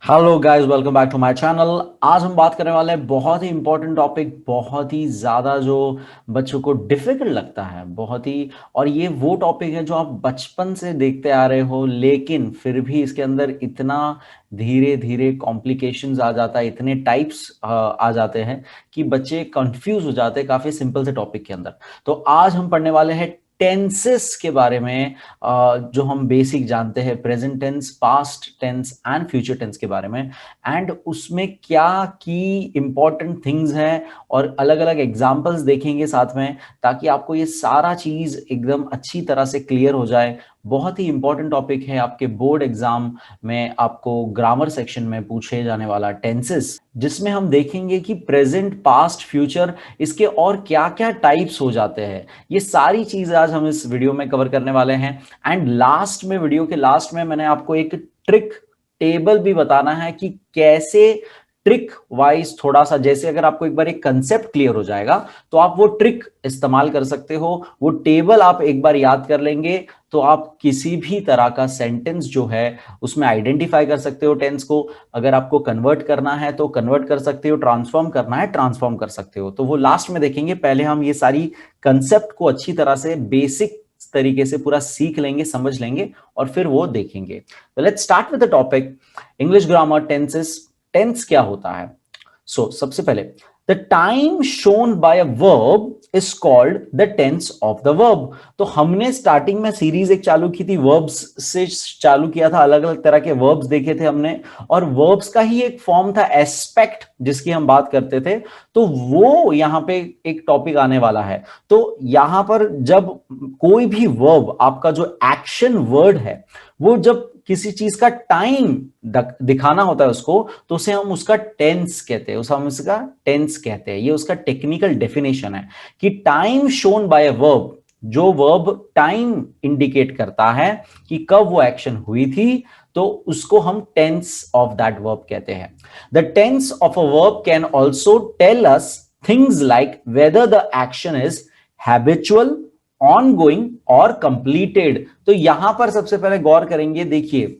Hello guys, welcome back to my channel. आज हम बात करने वाले हैं बहुत ही इंपॉर्टेंट टॉपिक, बहुत ही ज़्यादा जो बच्चों को डिफिकल्ट लगता है, बहुत ही। और ये वो टॉपिक है जो आप बचपन से देखते आ रहे हो, लेकिन फिर भी इसके अंदर इतना धीरे धीरे कॉम्प्लिकेशंस आ जाता है, इतने टाइप्स आ जाते हैं कि बच्चे कंफ्यूज हो जाते हैं काफ़ी सिंपल से टॉपिक के अंदर। तो आज हम पढ़ने वाले हैं टेंसेस के बारे में, जो हम बेसिक जानते हैं, present tense, past tense and future tense के बारे में। एंड उसमें क्या की इंपॉर्टेंट थिंग्स हैं और अलग अलग एग्जांपल्स देखेंगे साथ में, ताकि आपको ये सारा चीज एकदम अच्छी तरह से क्लियर हो जाए। बहुत ही इंपॉर्टेंट टॉपिक है, आपके बोर्ड एग्जाम में आपको ग्रामर सेक्शन में पूछे जाने वाला टेंसेस, जिसमें हम देखेंगे कि प्रेजेंट, पास्ट, फ्यूचर, इसके और क्या क्या टाइप्स हो जाते हैं। ये सारी चीज आज हम इस वीडियो में कवर करने वाले हैं। एंड लास्ट में, वीडियो के लास्ट में, मैंने आपको एक ट्रिक टेबल भी बताना है कि कैसे ट्रिक वाइज, थोड़ा सा जैसे अगर आपको एक बार एक कंसेप्ट क्लियर हो जाएगा तो आप वो ट्रिक इस्तेमाल कर सकते हो। वो टेबल आप एक बार याद कर लेंगे तो आप किसी भी तरह का सेंटेंस जो है उसमें आइडेंटिफाई कर सकते हो टेंस को। अगर आपको कन्वर्ट करना है तो कन्वर्ट कर सकते हो, ट्रांसफॉर्म करना है ट्रांसफॉर्म कर सकते हो। तो वो लास्ट में देखेंगे। पहले हम ये सारी कंसेप्ट को अच्छी तरह से बेसिक तरीके से पूरा सीख लेंगे, समझ लेंगे, और फिर वो देखेंगे। तो let's start with the topic, English grammar, tenses. Tense क्या होता है? सबसे पहले, the time shown by a verb is called the tense of the verb. तो हमने स्टार्टिंग में सीरीज एक चालू की थी, वर्ब्स से चालू किया था, अलग अलग तरह के वर्ब्स देखे थे हमने, और वर्ब्स का ही एक फॉर्म था एस्पेक्ट, जिसकी हम बात करते थे। तो वो यहां पे एक टॉपिक आने वाला है। तो यहां पर जब कोई भी वर्ब, आपका जो एक्शन वर्ड है, वो जब किसी चीज का टाइम दिखाना होता है उसको, तो उसे हम उसका टेंस कहते हैं, उसे हम उसका टेंस कहते हैं। ये उसका टेक्निकल डेफिनेशन है कि time shown by a verb, जो वर्ब टाइम इंडिकेट करता है कि कब वो एक्शन हुई थी, तो उसको हम टेंस ऑफ दैट वर्ब कहते हैं। The tense of a verb can also tell us things like whether the action is habitual, ongoing और कंप्लीटेड। तो यहां पर सबसे पहले गौर करेंगे, देखिए,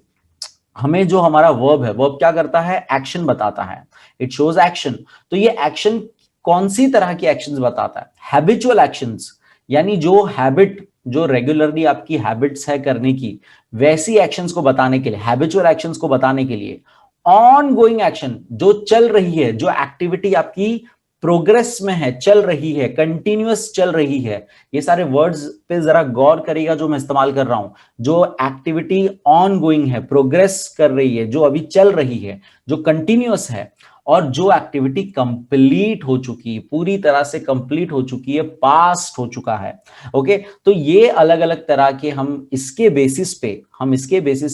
हमें जो हमारा वर्ब है, वर्ब क्या करता है? एक्शन बताता है, इट शोज एक्शन। तो ये एक्शन कौन सी तरह की एक्शंस बताता है? हैबिचुअल एक्शंस, यानी जो हैबिट, जो रेगुलरली आपकी हैबिट्स है करने की, वैसी एक्शंस को बताने के लिए, हैबिचुअल एक्शंस को बताने के लिए। ऑन गोइंग एक्शन, जो चल रही है, जो एक्टिविटी आपकी प्रोग्रेस में है, चल रही है, कंटिन्यूअस चल रही है। ये सारे वर्ड्स पे जरा गौर करिएगा जो मैं इस्तेमाल कर रहा हूं। जो एक्टिविटी ऑन गोइंग है, प्रोग्रेस कर रही है, जो अभी चल रही है, जो कंटिन्यूअस है, और जो एक्टिविटी कंप्लीट हो चुकी है, पूरी तरह से कंप्लीट हो चुकी है, पास्ट हो चुका है। ओके, तो ये अलग अलग तरह के हम इसके बेसिस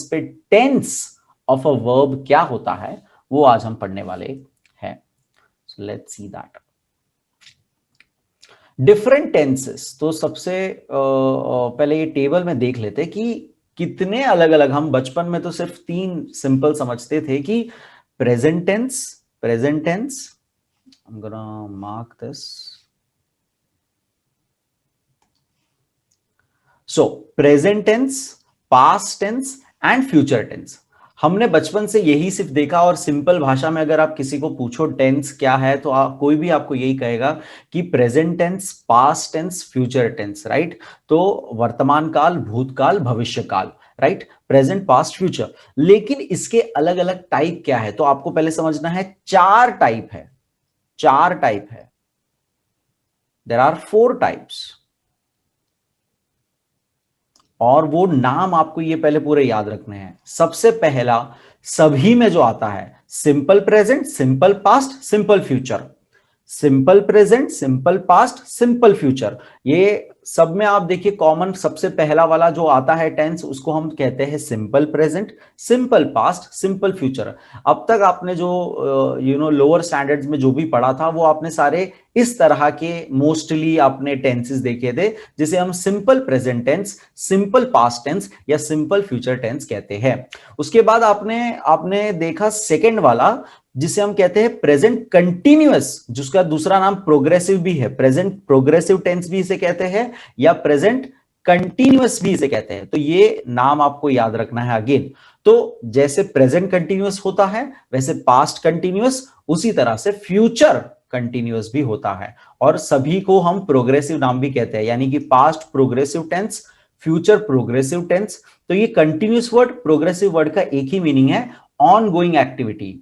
पे टेंस ऑफ अ वर्ब क्या होता है, वो आज हम पढ़ने वाले हैं। सो let's see that different tenses. तो सबसे पहले ये टेबल में देख लेते कि कितने अलग अलग, हम बचपन में तो सिर्फ तीन सिंपल समझते थे कि present tense, present tense, I am gonna mark this. So present tense, past tense and future tense, हमने बचपन से यही सिर्फ देखा। और सिंपल भाषा में अगर आप किसी को पूछो टेंस क्या है, तो कोई भी आपको यही कहेगा कि present tense, past tense, future tense, right. तो वर्तमान काल, भूतकाल, भविष्य काल, राइट, प्रेजेंट, पास्ट, फ्यूचर। लेकिन इसके अलग अलग टाइप क्या है, तो आपको पहले समझना है। चार टाइप है, चार टाइप है। देयर आर 4 टाइप्स, और वो नाम आपको ये पहले पूरे याद रखने हैं। सबसे पहला, सभी में जो आता है, simple present, simple past, simple future. Simple present, simple past, simple future, ये सब में आप देखिए कॉमन सबसे पहला वाला जो आता है टेंस, उसको हम कहते हैं simple present, simple past, simple future. अब तक आपने जो लोअर स्टैंडर्ड्स में जो भी पढ़ा था, वो आपने सारे इस तरह के मोस्टली आपने टेंसेस देखे थे, जिसे हम simple present tense, simple past tense या सिंपल फ्यूचर टेंस कहते हैं। उसके बाद आपने आपने देखा सेकंड वाला, जिसे हम कहते हैं प्रेजेंट कंटिन्यूअस, जिसका दूसरा नाम प्रोग्रेसिव भी है, प्रेजेंट प्रोग्रेसिव टेंस भी इसे कहते हैं, या प्रेजेंट कंटिन्यूअस भी इसे कहते हैं। तो ये नाम आपको याद रखना है अगेन। तो जैसे प्रेजेंट कंटिन्यूअस होता है वैसे पास्ट कंटिन्यूअस, उसी तरह से फ्यूचर कंटिन्यूअस भी होता है। और सभी को हम प्रोग्रेसिव नाम भी कहते हैं, यानी कि past progressive tense, future progressive tense. तो ये कंटिन्यूअस वर्ड, प्रोग्रेसिव वर्ड का एक ही मीनिंग है, ongoing activity.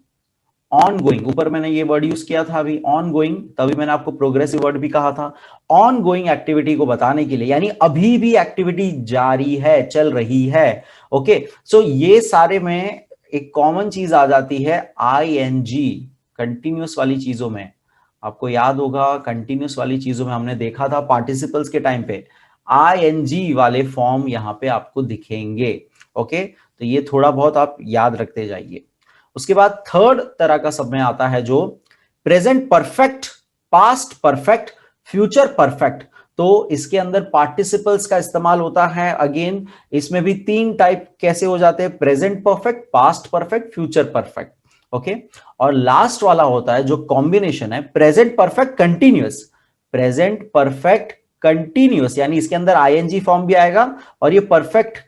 Ongoing, ऊपर मैंने ये वर्ड यूज किया था अभी ऑन गोइंग, तभी मैंने आपको प्रोग्रेसिव वर्ड भी कहा था। ऑन गोइंग एक्टिविटी को बताने के लिए, यानी अभी भी एक्टिविटी जारी है, चल रही है। ओके, सो ये सारे में एक कॉमन चीज आ जाती है आईएनजी, कंटिन्यूअस वाली चीजों में। आपको याद होगा कंटिन्यूअस वाली चीजों में हमने देखा था पार्टिसिपल्स के टाइम पे आईएनजी वाले फॉर्म यहां पे आपको दिखेंगे। ओके, तो ये थोड़ा बहुत आप याद रखते जाइए। उसके बाद थर्ड तरह का सब में आता है जो present perfect, past perfect, future perfect. तो इसके अंदर पार्टिसिपल्स का इस्तेमाल होता है। अगेन इसमें भी तीन टाइप कैसे हो जाते हैं, present perfect, past perfect, future perfect. Okay, और लास्ट वाला होता है जो कॉम्बिनेशन है present perfect continuous, present perfect continuous, यानी इसके अंदर आईएनजी फॉर्म भी आएगा और ये परफेक्ट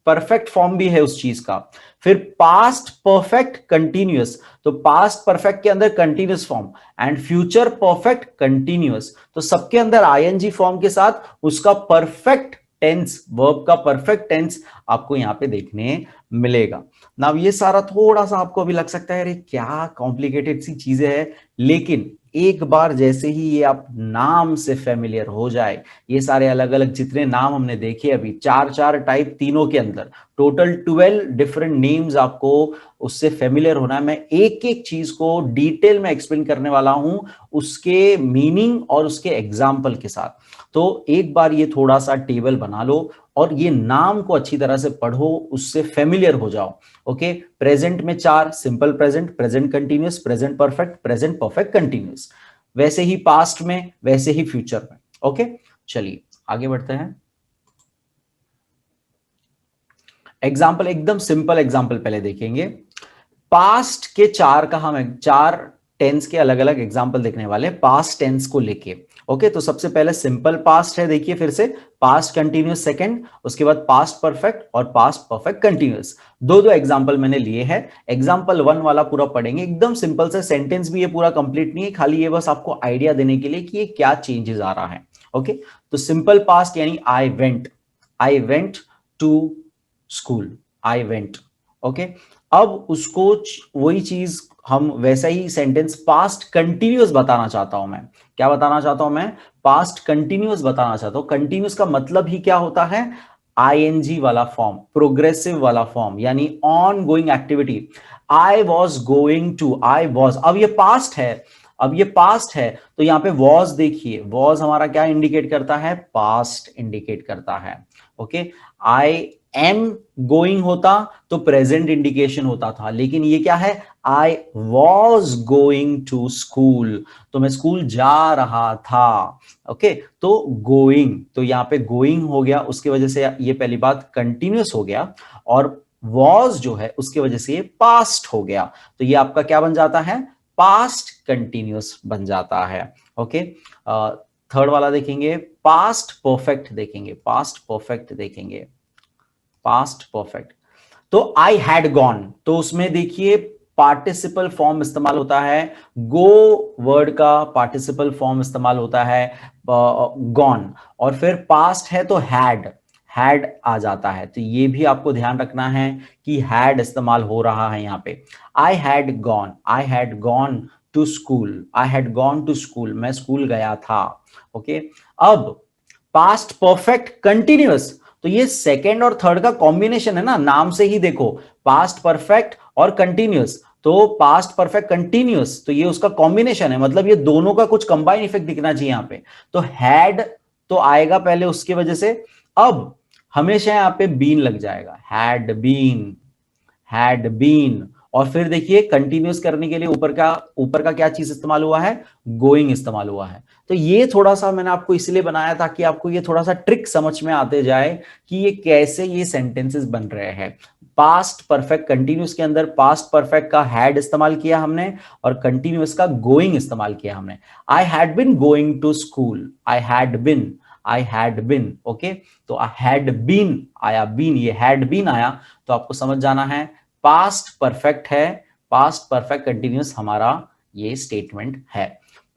परफेक्ट फॉर्म भी है उस चीज का। फिर पास्ट परफेक्ट कंटिन्यूअस, तो पास्ट परफेक्ट के अंदर continuous form, and future perfect continuous, तो सबके अंदर आईएनजी फॉर्म के साथ उसका परफेक्ट टेंस, वर्ब का परफेक्ट टेंस आपको यहां पे देखने मिलेगा ना। ये सारा थोड़ा सा आपको अभी लग सकता है अरे क्या कॉम्प्लिकेटेड सी चीजें हैं, लेकिन एक बार जैसे ही ये आप नाम से फेमिलियर हो जाए, ये सारे अलग अलग जितने नाम हमने देखे अभी, चार चार टाइप तीनों के अंदर, टोटल 12 डिफरेंट नेम्स आपको उससे फेमिलियर होना है। मैं एक एक चीज को डिटेल में एक्सप्लेन करने वाला हूं उसके मीनिंग और उसके एग्जाम्पल के साथ। तो एक बार ये थोड़ा सा टेबल बना लो और ये नाम को अच्छी तरह से पढ़ो, उससे फेमिलियर हो जाओ। ओके, प्रेजेंट में चार, simple present, present continuous, present perfect, present perfect continuous, वैसे ही पास्ट में, वैसे ही फ्यूचर में। ओके, चलिए आगे बढ़ते हैं। एग्जाम्पल, एकदम सिंपल एग्जाम्पल पहले देखेंगे। पास्ट के चार का हम चार टेंस के अलग अलग एग्जाम्पल देखने वाले पास्ट टेंस को लेके। ओके, तो सबसे पहले सिंपल पास्ट है, देखिए फिर से पास्ट कंटिन्यूअस सेकंड, उसके बाद पास्ट परफेक्ट और पास्ट परफेक्ट कंटिन्यूअस। दो दो एग्जाम्पल मैंने लिए हैं। एग्जाम्पल वन वाला पूरा पढ़ेंगे, एकदम सिंपल से, सेंटेंस भी ये पूरा कंप्लीट नहीं है, खाली ये बस आपको आइडिया देने के लिए कि ये क्या चेंजेस आ रहा है। ओके, तो सिंपल पास्ट यानी I went to school, I went. Okay, अब उसको वही चीज हम वैसा ही सेंटेंस पास्ट कंटिन्यूअस बताना चाहता हूं मैं। क्या बताना चाहता हूं मैं, पास्ट कंटिन्यूअस बताना चाहता हूं। कंटिन्यूअस का मतलब ही क्या होता है, आईएनजी वाला फॉर्म, प्रोग्रेसिव वाला फॉर्म, यानी ongoing activity. I was going to, I was, अब ये पास्ट है, अब ये पास्ट है, तो यहां पे वॉज देखिए, वॉज हमारा क्या इंडिकेट करता है, पास्ट इंडिकेट करता है। ओके, आई एम गोइंग होता तो प्रेजेंट इंडिकेशन होता था, लेकिन ये क्या है, I was going to school, तो मैं स्कूल जा रहा था। ओके, तो गोइंग, तो यहां पे गोइंग हो गया, उसकी वजह से ये पहली बात कंटिन्यूअस हो गया, और वॉज जो है उसकी वजह से ये पास्ट हो गया, तो ये आपका क्या बन जाता है, पास्ट कंटिन्यूअस बन जाता है। ओके, थर्ड वाला देखेंगे, पास्ट परफेक्ट देखेंगे, पास्ट परफेक्ट देखेंगे, पास्ट परफेक्ट। तो आई हैड गॉन, तो उसमें देखिए पार्टिसिपल फॉर्म इस्तेमाल होता है, गो वर्ड का पार्टिसिपल फॉर्म इस्तेमाल होता है गॉन, और फिर पास्ट है तो हैड आ जाता है। तो ये भी आपको ध्यान रखना है कि हैड इस्तेमाल हो रहा है यहां पे। I had gone, I had gone to school, I had gone to school, मैं स्कूल गया था। ओके, अब पास्ट परफेक्ट कंटिन्यूअस, तो ये सेकेंड और थर्ड का कॉम्बिनेशन है ना, नाम से ही देखो, पास्ट परफेक्ट और कंटिन्यूअस, तो पास्ट परफेक्ट कंटिन्यूअस, तो ये उसका कॉम्बिनेशन है, मतलब ये दोनों का कुछ कंबाइन इफेक्ट दिखना चाहिए यहां पे। तो हैड तो आएगा पहले उसकी वजह से, अब हमेशा यहां पे बीन लग जाएगा, हैड बीन, और फिर देखिए कंटिन्यूअस करने के लिए ऊपर का क्या चीज इस्तेमाल हुआ है, गोइंग इस्तेमाल हुआ है। तो ये थोड़ा सा मैंने आपको इसलिए बनाया ताकि आपको ये थोड़ा सा ट्रिक समझ में आते जाए कि ये कैसे ये सेंटेंसेस बन रहे हैं। पास्ट परफेक्ट कंटिन्यूअस के अंदर पास्ट परफेक्ट का हैड इस्तेमाल किया हमने, और कंटिन्यूअस का गोइंग इस्तेमाल किया हमने। I had been going to school, I had been, I had been, okay. तो हैड बीन आया, बीन, ये हैड बीन आया, तो आपको समझ जाना है पास्ट परफेक्ट है, पास्ट परफेक्ट कंटिन्यूअस हमारा ये स्टेटमेंट है।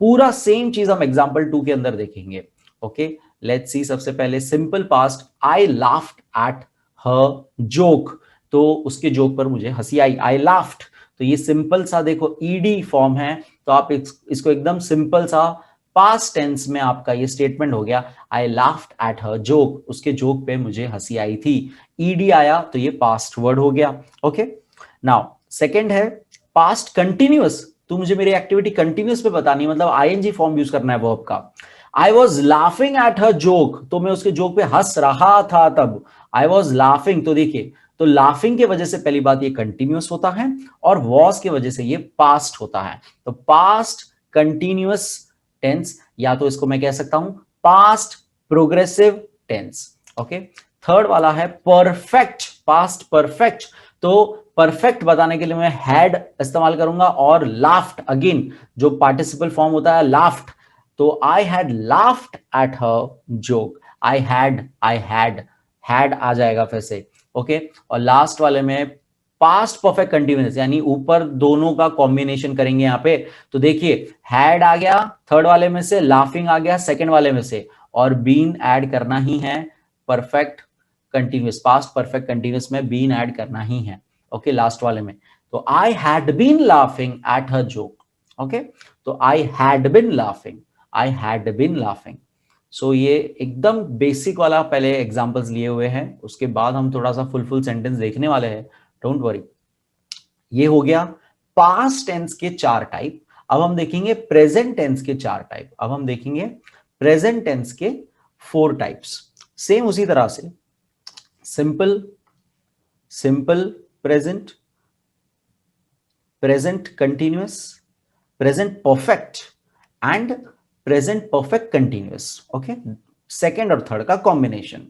पूरा सेम चीज हम एग्जांपल 2 के अंदर देखेंगे, ओके। लेट्स सी, सबसे पहले simple past, I laughed at her joke, तो उसके जोक पर मुझे हंसी आई, आई लाफ्ड। तो ये सिंपल सा देखो ईडी फॉर्म है, तो आप इसको एकदम सिंपल सा पास्ट टेंस में आपका ये स्टेटमेंट हो गया, आई लाफ्ड एट हर जोक, उसके जोक पे मुझे हंसी आई थी। ईडी आया तो ये पास्ट वर्ड हो गया, ओके। नाउ सेकंड है पास्ट कंटिन्यूअस, तू मुझे मेरी एक्टिविटी कंटिन्यूअस पे बतानी, मतलब आईएनजी फॉर्म यूज करना है वर्ब का। I was laughing at her joke, तो मैं उसके जोक पे हंस रहा था तब, आई वॉज लाफिंग। तो देखिए, तो लाफिंग की वजह से पहली बात ये कंटिन्यूअस होता है, और वॉज की वजह से ये पास्ट होता है। तो पास्ट कंटिन्यूअस टेंस, या तो इसको मैं कह सकता हूं past progressive tense, okay. Third वाला है परफेक्ट, पास्ट परफेक्ट, तो परफेक्ट बताने के लिए मैं हैड इस्तेमाल करूंगा, और लाफ्ट अगेन जो पार्टिसिपल फॉर्म होता है लाफ्ट, तो I had laughed at her joke, I had आ जाएगा फिर से, ओके। और लास्ट वाले में पास्ट परफेक्ट कंटिन्यूअस, यानी ऊपर दोनों का कॉम्बिनेशन करेंगे यहां पे। तो देखिए हैड आ गया थर्ड वाले में से, लाफिंग आ गया सेकंड वाले में से, और बीन ऐड करना ही है perfect continuous, past perfect continuous में बीन ऐड करना ही है, ओके, लास्ट वाले में। तो I had been laughing at her joke, okay. तो I had been laughing, I had been laughing. So ये एकदम बेसिक वाला पहले एग्जांपल्स लिए हुए हैं, उसके बाद हम थोड़ा सा फुल सेंटेंस देखने वाले हैं, डोंट वरी। ये हो गया पास्ट टेंस के 4 टाइप। अब हम देखेंगे प्रेजेंट टेंस के 4 टाइप। अब हम देखेंगे प्रेजेंट टेंस के 4 टाइप्स। सेम उसी तरह से simple, simple present, present continuous, present perfect and present perfect continuous, okay. Second और थर्ड का कॉम्बिनेशन।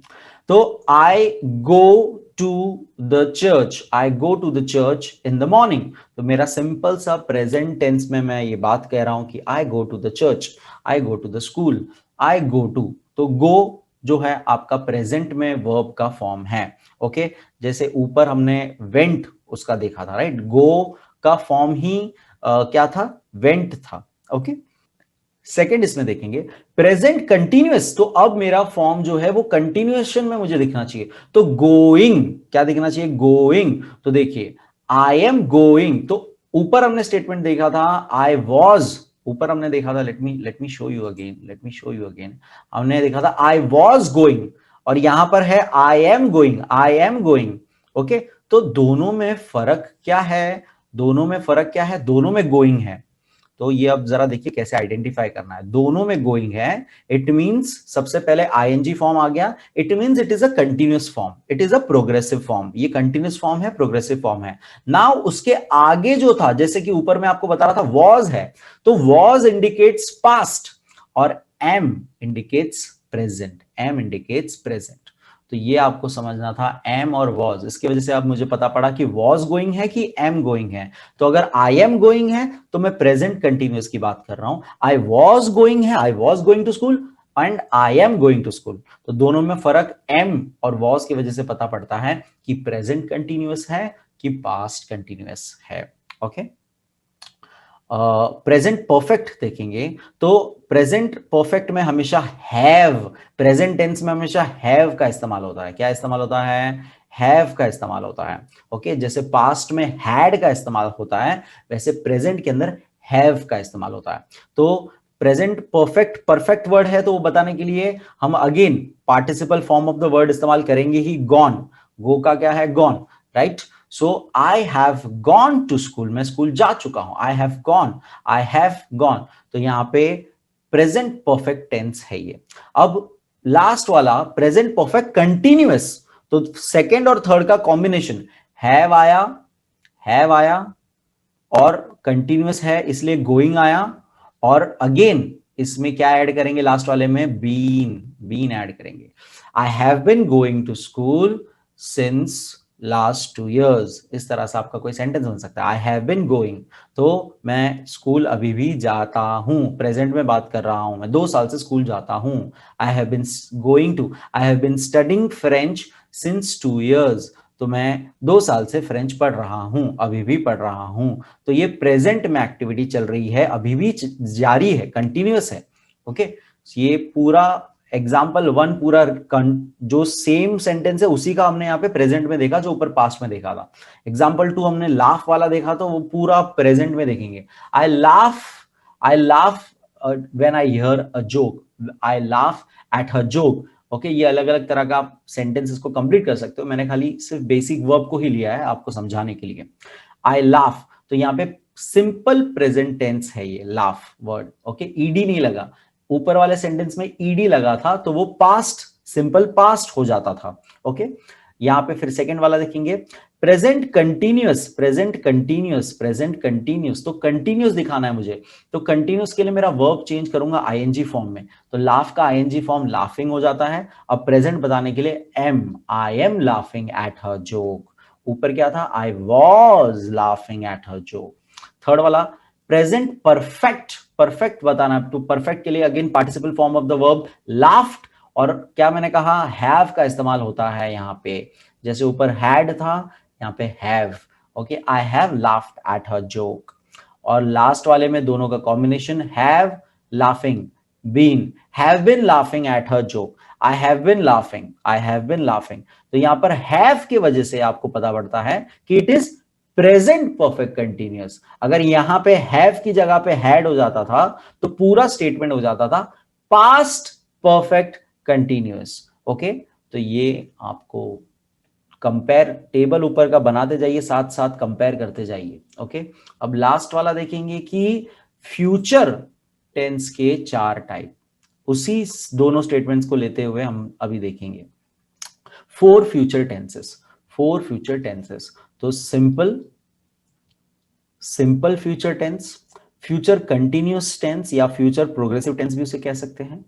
तो I go to the church, I go to the church in the morning, तो मेरा simple सा present tense में मैं ये बात कह रहा हूं कि I go to the church, I go to the school, I go to, तो गो जो है आपका प्रेजेंट में वर्ब का फॉर्म है, ओके। जैसे ऊपर हमने वेंट उसका देखा था, राइट, गो का फॉर्म ही क्या था, वेंट था, ओके। सेकंड इसमें देखेंगे प्रेजेंट कंटिन्यूअस, तो अब मेरा फॉर्म जो है वो कंटिन्यूएशन में मुझे दिखना चाहिए, तो गोइंग, क्या दिखना चाहिए, गोइंग। तो देखिए आई एम गोइंग, तो ऊपर हमने स्टेटमेंट देखा था आई वॉज, ऊपर हमने देखा था, let me show you again, let me show you again, हमने देखा था आई वॉज गोइंग, और यहां पर है आई am going, I am going, okay. तो दोनों में फर्क क्या है, दोनों में फर्क क्या है, दोनों में गोइंग है। तो ये अब जरा देखिए कैसे आइडेंटिफाई करना है, दोनों में गोइंग है, इट मींस सबसे पहले आईएनजी फॉर्म आ गया, it means it is a continuous form, it is a progressive form, ये कंटिन्यूअस फॉर्म है, प्रोग्रेसिव फॉर्म है। नाउ उसके आगे जो था, जैसे कि ऊपर में आपको बता रहा था वॉज है, तो वॉज इंडिकेट्स पास्ट, और am indicates present, am indicates present. तो ये आपको समझना था एम और वॉज, इसकी वजह से अब मुझे पता पड़ा कि वॉज गोइंग है कि एम गोइंग है। तो अगर आई एम गोइंग है तो मैं प्रेजेंट कंटिन्यूअस की बात कर रहा हूं, आई वॉज गोइंग है, I was going to school and I am going to school, तो दोनों में फर्क एम और वॉज की वजह से पता पड़ता है कि प्रेजेंट कंटिन्यूअस है कि पास्ट कंटिन्यूअस है, ओके। प्रेजेंट परफेक्ट देखेंगे, तो प्रेजेंट परफेक्ट में हमेशा हैव, प्रेजेंट टेंस में हमेशा हैव का इस्तेमाल होता है, क्या इस्तेमाल होता है, हैव का इस्तेमाल होता है, ओके। जैसे पास्ट में हैड का इस्तेमाल होता है, वैसे प्रेजेंट के अंदर हैव का इस्तेमाल होता है। तो प्रेजेंट परफेक्ट परफेक्ट वर्ड है, तो वो बताने के लिए हम again participle form of the word इस्तेमाल करेंगे ही, गॉन, गो का क्या है, gone, right. So I have gone to school, मैं स्कूल जा चुका हूं, I have gone, I have gone, तो यहां पे प्रेजेंट परफेक्ट टेंस है ये। अब लास्ट वाला प्रेजेंट परफेक्ट कंटिन्यूअस, तो सेकेंड और थर्ड का कॉम्बिनेशन, हैव आया, हैव आया, और कंटिन्यूअस है इसलिए गोइंग आया, और अगेन इसमें क्या ऐड करेंगे लास्ट वाले में, बीन, बीन ऐड करेंगे। I have been going to school since last 2 years, इस तरह से आपका कोई सेंटेंस बन सकता है। आई हैव बिन गोइंग, तो मैं स्कूल अभी भी जाता हूं, प्रेजेंट में बात कर रहा हूं, मैं 2 साल से स्कूल जाता हूं। I have been going to, I have been studying French since 2 years, तो मैं 2 साल से फ्रेंच पढ़ रहा हूं, अभी भी पढ़ रहा हूं। तो ये प्रेजेंट में एक्टिविटी चल रही है, अभी भी जारी है, कंटिन्यूअस है। ओके, ये पूरा एग्जाम्पल 1 पूरा जो सेम सेंटेंस है उसी का हमने यहाँ पे प्रेजेंट में देखा, जो ऊपर पास्ट में देखा था। एग्जाम्पल 2 हमने लाफ वाला देखा, तो वो पूरा प्रेजेंट में देखेंगे। आई laugh when I hear a joke, I laugh at her joke. Okay, ये अलग अलग तरह का आप सेंटेंसेस को कंप्लीट कर सकते हो, मैंने खाली सिर्फ बेसिक वर्ब को ही लिया है आपको समझाने के लिए। आई लाफ, तो यहाँ पे सिंपल प्रेजेंट टेंस है ये लाफ वर्ड। ओके, ईडी नहीं लगा, ऊपर वाले सेंटेंस में ईडी लगा था तो वो पास्ट, सिंपल पास्ट हो जाता था। ओके, यहां पे फिर सेकंड वाला देखेंगे, present continuous, present continuous, present continuous, तो कंटिन्यूअस दिखाना है मुझे, तो कंटिन्यूअस के लिए मेरा वर्ब चेंज करूंगा आईएनजी फॉर्म में, तो लाफ का आईएनजी फॉर्म लाफिंग हो जाता है। अब प्रेजेंट बताने के लिए I am laughing at her joke, ऊपर क्या था, I was laughing at her joke. Third वाला प्रेजेंट परफेक्ट, परफेक्ट बताना, तो परफेक्ट के लिए again participle form of the verb laughed, और क्या मैंने कहा, हैव का इस्तेमाल होता है यहां पे, जैसे ऊपर हैड था, यहां पे have. Okay, I have laughed at her joke. और लास्ट वाले में दोनों का combination, have laughing, been, have been laughing at her joke, I have been laughing, I have been laughing. तो यहां पर हैव की वजह से आपको पता पड़ता है कि it is present perfect continuous. अगर यहां पे हैव की जगह पे हैड हो जाता था तो पूरा स्टेटमेंट हो जाता था पास्ट परफेक्ट कंटिन्यूअस। ओके, तो ये आपको कंपेयर टेबल ऊपर का बनाते जाइए, साथ साथ कंपेयर करते जाइए। ओके, अब लास्ट वाला देखेंगे कि फ्यूचर टेंस के 4 टाइप, उसी दोनों स्टेटमेंट्स को लेते हुए हम अभी देखेंगे। 4 फ्यूचर टेंसेस, 4 फ्यूचर टेंसेस, तो simple, simple future tense, future continuous tense या फ्यूचर प्रोग्रेसिव टेंस भी उसे कह सकते हैं।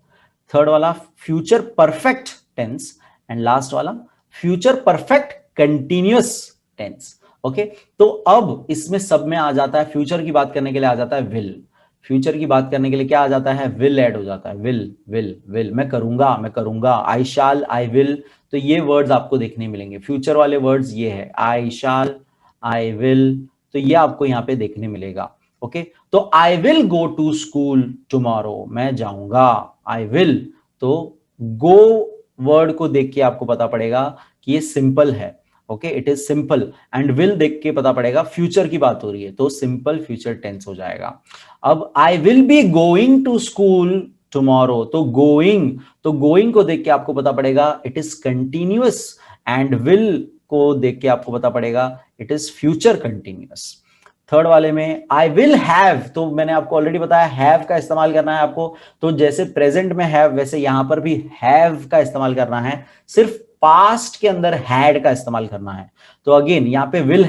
थर्ड वाला future perfect tense, and last वाला future perfect continuous tense. Okay, तो अब इसमें सब में आ जाता है, फ्यूचर की बात करने के लिए आ जाता है विल, फ्यूचर की बात करने के लिए क्या आ जाता है, विल ऐड हो जाता है, विल विल विल, मैं करूंगा, मैं करूंगा, आई शाल, आई विल, तो ये वर्ड्स आपको देखने मिलेंगे, फ्यूचर वाले वर्ड्स ये है, आई शाल, आई विल, तो ये आपको यहां पे देखने मिलेगा। ओके, तो I will go to school tomorrow, मैं जाऊंगा, आई विल, तो गो वर्ड को देख के आपको पता पड़ेगा कि ये सिंपल है। Okay, it is simple, and will देख के पता पड़ेगा फ्यूचर की बात हो रही है, तो सिंपल फ्यूचर टेंस हो जाएगा। अब I will be going to school tomorrow, तो गोइंग को देख के आपको पता पड़ेगा it is continuous, and will को देख के आपको पता पड़ेगा it is future continuous. Third वाले में आई विल हैव, तो मैंने आपको ऑलरेडी बताया हैव का इस्तेमाल करना है आपको, तो जैसे प्रेजेंट में हैव वैसे यहां पर भी हैव का इस्तेमाल करना है, सिर्फ पास्ट के अंदर हैड का इस्तेमाल करना है। तो अगेन यहां पे will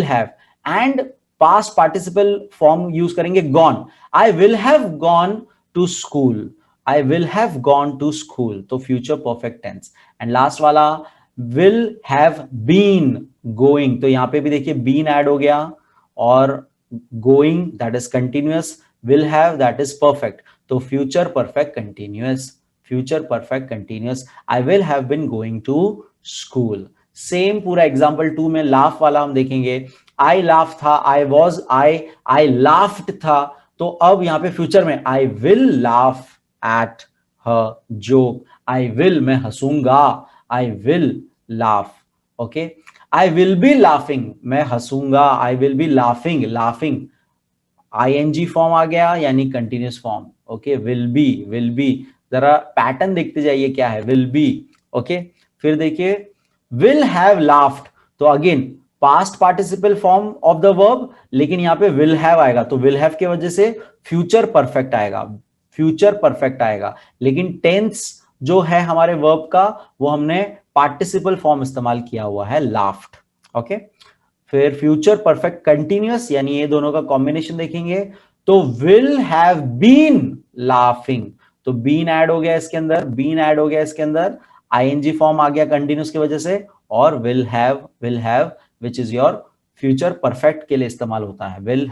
have and past participle form use करेंगे gone, I will have gone to school, I will have gone to school, तो future perfect tense. And last वाला विल हैव बीन गोइंग, तो यहां पे भी देखिए बीन ऐड हो गया, और going that is continuous, will have that is perfect, तो future perfect continuous, future perfect continuous, I will have been going to school. Same पूरा एग्जांपल 2 में लाफ वाला हम देखेंगे, आई लाफ था, आई वॉज, आई लाफ्ड था, तो अब यहां पे फ्यूचर में I will laugh at her joke, I will मैं हंसूंगा, I will laugh. Okay, I will be laughing, मैं हंसूंगा, I will be laughing, laughing ING form आ गया यानी continuous form. Okay, will be, जरा पैटर्न देखते जाइए क्या है, विल बी। ओके, फिर देखिए विल हैव लाफ्ड, तो again past participle form of the verb, लेकिन यहां पे विल हैव आएगा, तो विल हैव की वजह से फ्यूचर परफेक्ट आएगा, फ्यूचर परफेक्ट आएगा, लेकिन टेंस जो है हमारे वर्ब का वो हमने पार्टिसिपल फॉर्म इस्तेमाल किया हुआ है लाफ्ड। ओके, फिर फ्यूचर परफेक्ट कंटिन्यूअस यानी ये दोनों का कॉम्बिनेशन देखेंगे, तो विल हैव बीन लाफिंग, तो बीन ऐड हो गया इसके अंदर, बीन ऐड हो गया इसके अंदर, आईएनजी फॉर्म आ गया कंटिन्यूअस की वजह से, और will have which is your future perfect के लिए इस्तेमाल होता है, will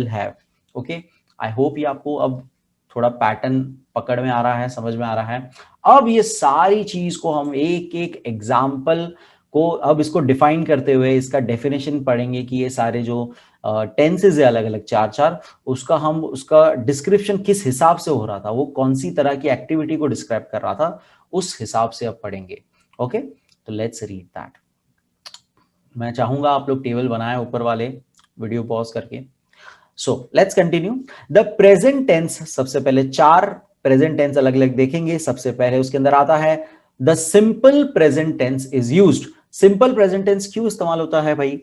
have. Okay, I hope ये आपको अब थोड़ा पैटर्न पकड़ में आ रहा है, समझ में आ रहा है। अब ये सारी चीज को हम एक एक एग्जाम्पल को अब इसको डिफाइन करते हुए इसका डेफिनेशन पढ़ेंगे कि ये सारे जो टेंसेज है अलग अलग चार चार, उसका डिस्क्रिप्शन किस हिसाब से हो रहा था, वो कौन सी तरह की एक्टिविटी को डिस्क्राइब कर रहा था, उस हिसाब से अब पढ़ेंगे। ओके, तो लेट्स रीड दैट। मैं चाहूंगा आप लोग टेबल बनाएं ऊपर वाले, वीडियो पॉज करके। So let's continue. The present tense, सबसे पहले चार प्रेजेंट टेंस अलग अलग देखेंगे। सबसे पहले उसके अंदर आता है the simple present tense is used. Simple present tense क्यों इस्तेमाल होता है भाई?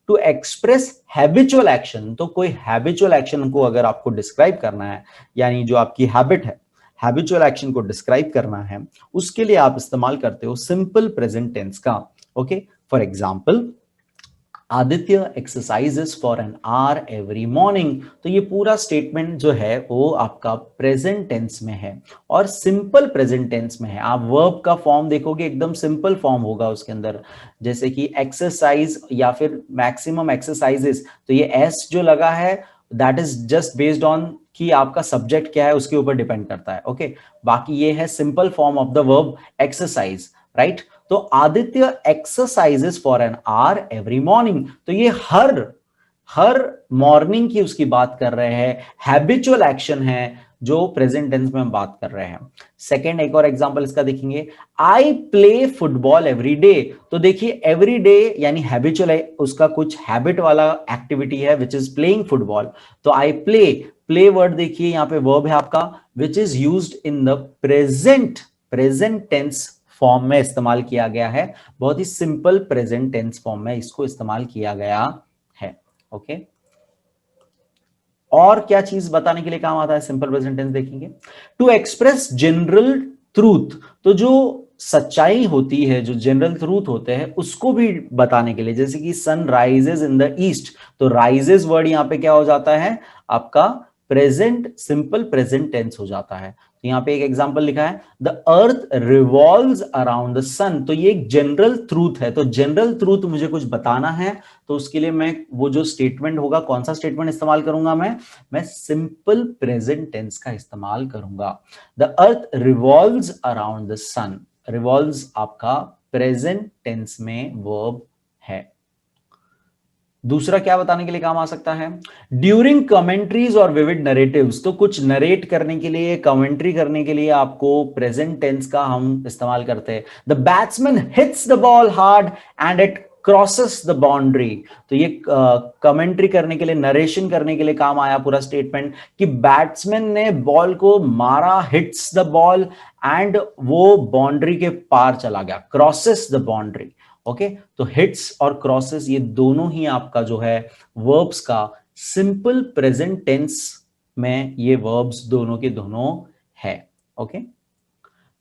To express habitual action. तो कोई हैबिचुअल एक्शन को अगर आपको डिस्क्राइब करना है, यानी जो आपकी हैबिट है, हैबिचुअल एक्शन को डिस्क्राइब करना है, उसके लिए आप इस्तेमाल करते हो सिंपल प्रेजेंट टेंस का। Okay, for example Aditya exercises for an hour every morning. तो ये पूरा स्टेटमेंट जो है वो आपका प्रेजेंट टेंस में है और सिंपल प्रेजेंट टेंस में है। आप वर्ब का फॉर्म देखोगे एकदम सिंपल फॉर्म होगा उसके अंदर, जैसे कि एक्सरसाइज या फिर मैक्सिमम एक्सरसाइजेस। तो ये एस जो लगा है that is just based on कि आपका सब्जेक्ट क्या है उसके ऊपर डिपेंड करता है। ओके, बाकी ये है simple form of the verb exercise, right. तो Aditya exercises for an hour every morning. तो ये हर मॉर्निंग की उसकी बात कर रहे हैं, हैबिचुअल एक्शन है जो प्रेजेंट टेंस में हम बात कर रहे हैं। सेकेंड, एक और एग्जांपल इसका देखेंगे, I play football every day. तो देखिए एवरी डे यानी हैबिचुअल है, उसका कुछ हैबिट वाला एक्टिविटी है विच इज प्लेइंग फुटबॉल। तो आई प्ले वर्ड देखिए यहां पे वर्ब है आपका which is used in the present tense form में इस्तेमाल किया गया है। बहुत ही सिंपल प्रेजेंट टेंस फॉर्म में इसको इस्तेमाल किया गया है। ओके, और क्या चीज बताने के लिए काम आता है सिंपल प्रेजेंट टेंस देखेंगे, टू एक्सप्रेस जनरल ट्रूथ। तो जो सच्चाई होती है, जो जनरल ट्रूथ होते हैं, उसको भी बताने के लिए, जैसे कि sun rises in the east. तो राइजेस वर्ड यहां पे क्या हो जाता है आपका प्रेजेंट, सिंपल प्रेजेंट टेंस हो जाता है। तो यहां पे एक एग्जांपल लिखा है the earth revolves around the sun. तो ये एक जनरल ट्रूथ है। तो जनरल ट्रूथ मुझे कुछ बताना है तो उसके लिए मैं वो जो स्टेटमेंट होगा, कौन सा स्टेटमेंट इस्तेमाल करूंगा, मैं सिंपल प्रेजेंट टेंस का इस्तेमाल करूंगा। The earth revolves around the sun. Revolves आपका प्रेजेंट टेंस में वर्ब है। दूसरा क्या बताने के लिए काम आ सकता है, ड्यूरिंग कमेंट्रीज और विविड नरेटिव्स। तो कुछ नरेट करने के लिए, कमेंट्री करने के लिए आपको प्रेजेंट टेंस का हम इस्तेमाल करते हैं। The batsman hits the ball hard and it crosses the boundary. तो ये कमेंट्री करने के लिए, नरेशन करने के लिए काम आया पूरा स्टेटमेंट कि बैट्समैन ने बॉल को मारा, हिट्स द बॉल एंड वो बाउंड्री के पार चला गया, क्रॉसेस द बाउंड्री। ओके, तो हिट्स और क्रॉसेस ये दोनों ही आपका जो है वर्ब्स का सिंपल प्रेजेंट टेंस में ये वर्ब्स दोनों के दोनों है। ओके,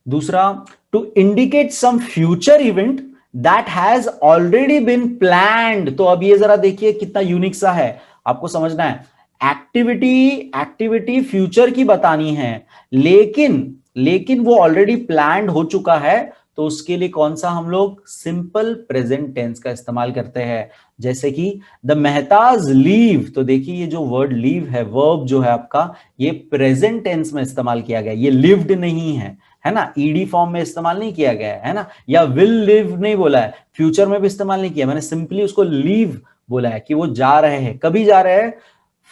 दूसरा, to indicate some future event that has already been planned. तो अब ये जरा देखिए कितना यूनिक सा है, आपको समझना है। एक्टिविटी फ्यूचर की बतानी है, लेकिन वो ऑलरेडी प्लान्ड हो चुका है। तो उसके लिए कौन सा हम लोग सिंपल प्रेजेंट टेंस का इस्तेमाल करते हैं, जैसे कि द मेहताज लीव। तो देखिए ये जो वर्ड लीव है, वर्ब जो है आपका, ये प्रेजेंट टेंस में इस्तेमाल किया गया, ये लिव्ड नहीं है ना, ईडी फॉर्म में इस्तेमाल नहीं किया गया है ना, या विल लिव नहीं बोला है, फ्यूचर में भी इस्तेमाल नहीं किया, मैंने सिंपली उसको लीव बोला है कि वो जा रहे हैं। कभी जा रहे हैं,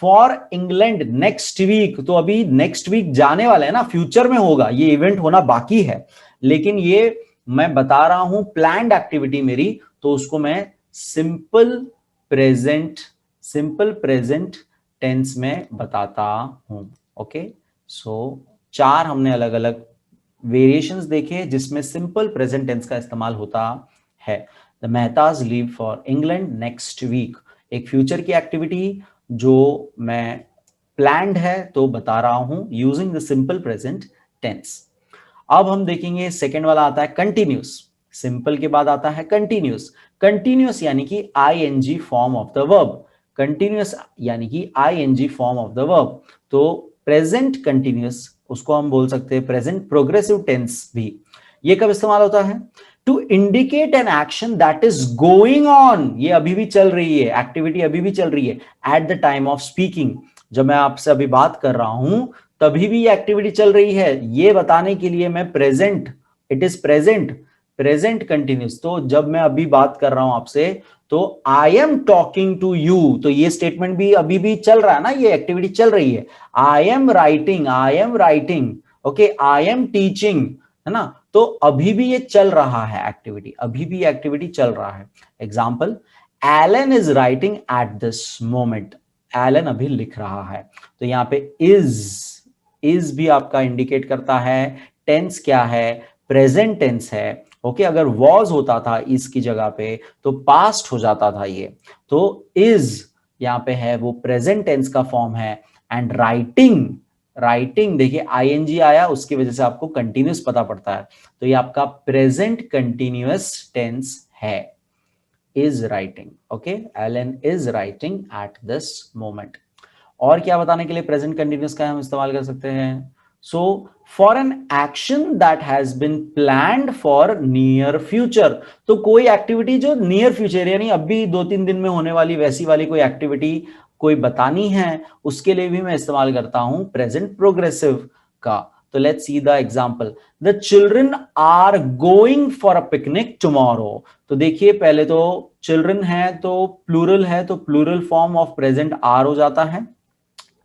फॉर इंग्लैंड नेक्स्ट वीक। तो अभी नेक्स्ट वीक जाने वाला है ना, फ्यूचर में होगा, ये इवेंट होना बाकी है, लेकिन ये मैं बता रहा हूं प्लान्ड एक्टिविटी मेरी, तो उसको मैं सिंपल प्रेजेंट टेंस में बताता हूं। ओके, सो चार हमने अलग अलग वेरिएशंस देखे जिसमें सिंपल प्रेजेंट टेंस का इस्तेमाल होता है। The Mehtas leave for England next week, एक फ्यूचर की एक्टिविटी जो मैं प्लान्ड है तो बता रहा हूं using the simple present tense. अब हम देखेंगे सेकेंड वाला आता है कंटिन्यूस। सिंपल के बाद आता है कंटिन्यूस यानी कि ING form of the verb. Continuous यानी कि ING form of the verb. तो प्रेजेंट कंटिन्यूस, उसको हम बोल सकते हैं प्रेजेंट प्रोग्रेसिव टेंस भी। ये कब इस्तेमाल होता है, to indicate an action that is going on, ये अभी भी चल रही है, एक्टिविटी अभी भी चल रही है eight the time of speaking, जब मैं आपसे अभी बात कर रहा हूं तभी भी एक्टिविटी चल रही है, ये बताने के लिए मैं present, it is present, present continuous. तो जब मैं अभी बात कर रहा हूं आपसे तो I am talking to you, तो ये स्टेटमेंट भी अभी भी चल रहा है ना, ये एक्टिविटी चल रही है। I am writing, I am writing, okay, I am teaching, है ना, तो अभी भी ये चल रहा है एक्टिविटी, अभी भी एक्टिविटी चल रहा है। Example, Alan is writing at this moment, Alan अभी लिख रहा है। तो यहां पे इज भी आपका इंडिकेट करता है टेंस क्या है, प्रेजेंट टेंस है। ओके, अगर वॉज होता था इस की जगह पे तो पास्ट हो जाता था ये, तो इज यहां पे है वो प्रेजेंट टेंस का फॉर्म है। एंड राइटिंग, राइटिंग देखिए आईएनजी आया उसकी वजह से आपको कंटिन्यूस पता पड़ता है, तो ये आपका प्रेजेंट कंटिन्यूअस टेंस है, is writing. Okay, Alan is writing at this moment. और क्या बताने के लिए प्रेजेंट कंटिन्यूअस का हम इस्तेमाल कर सकते हैं? So for an action that has been planned for near future, तो कोई एक्टिविटी जो नियर फ्यूचर यानी अभी 2-3 दिन में होने वाली वैसी वाली कोई एक्टिविटी कोई बतानी है, उसके लिए भी मैं इस्तेमाल करता हूं प्रेजेंट प्रोग्रेसिव का। तो let's see the example, the children are going for a picnic tomorrow. तो देखिए पहले तो चिल्ड्रन है तो प्लूरल है, तो plural form of present are हो जाता है,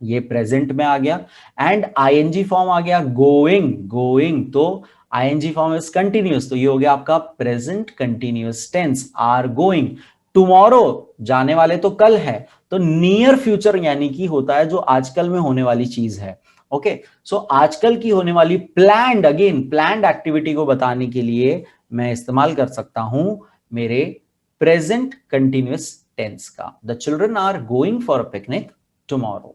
ये प्रेजेंट में आ गया। एंड आईएनजी फॉर्म आ गया गोइंग, गोइंग तो आईएनजी फॉर्म इज कंटिन्यूअस, तो ये हो गया आपका present continuous tense, are going. Tomorrow जाने वाले तो कल है, तो नियर फ्यूचर यानी कि होता है जो आजकल में होने वाली चीज है। ओके, सो आजकल की होने वाली प्लान्ड, अगेन प्लान्ड एक्टिविटी को बताने के लिए मैं इस्तेमाल कर सकता हूं मेरे प्रेजेंट कंटिन्यूअस टेंस का। The children are going for a picnic tomorrow.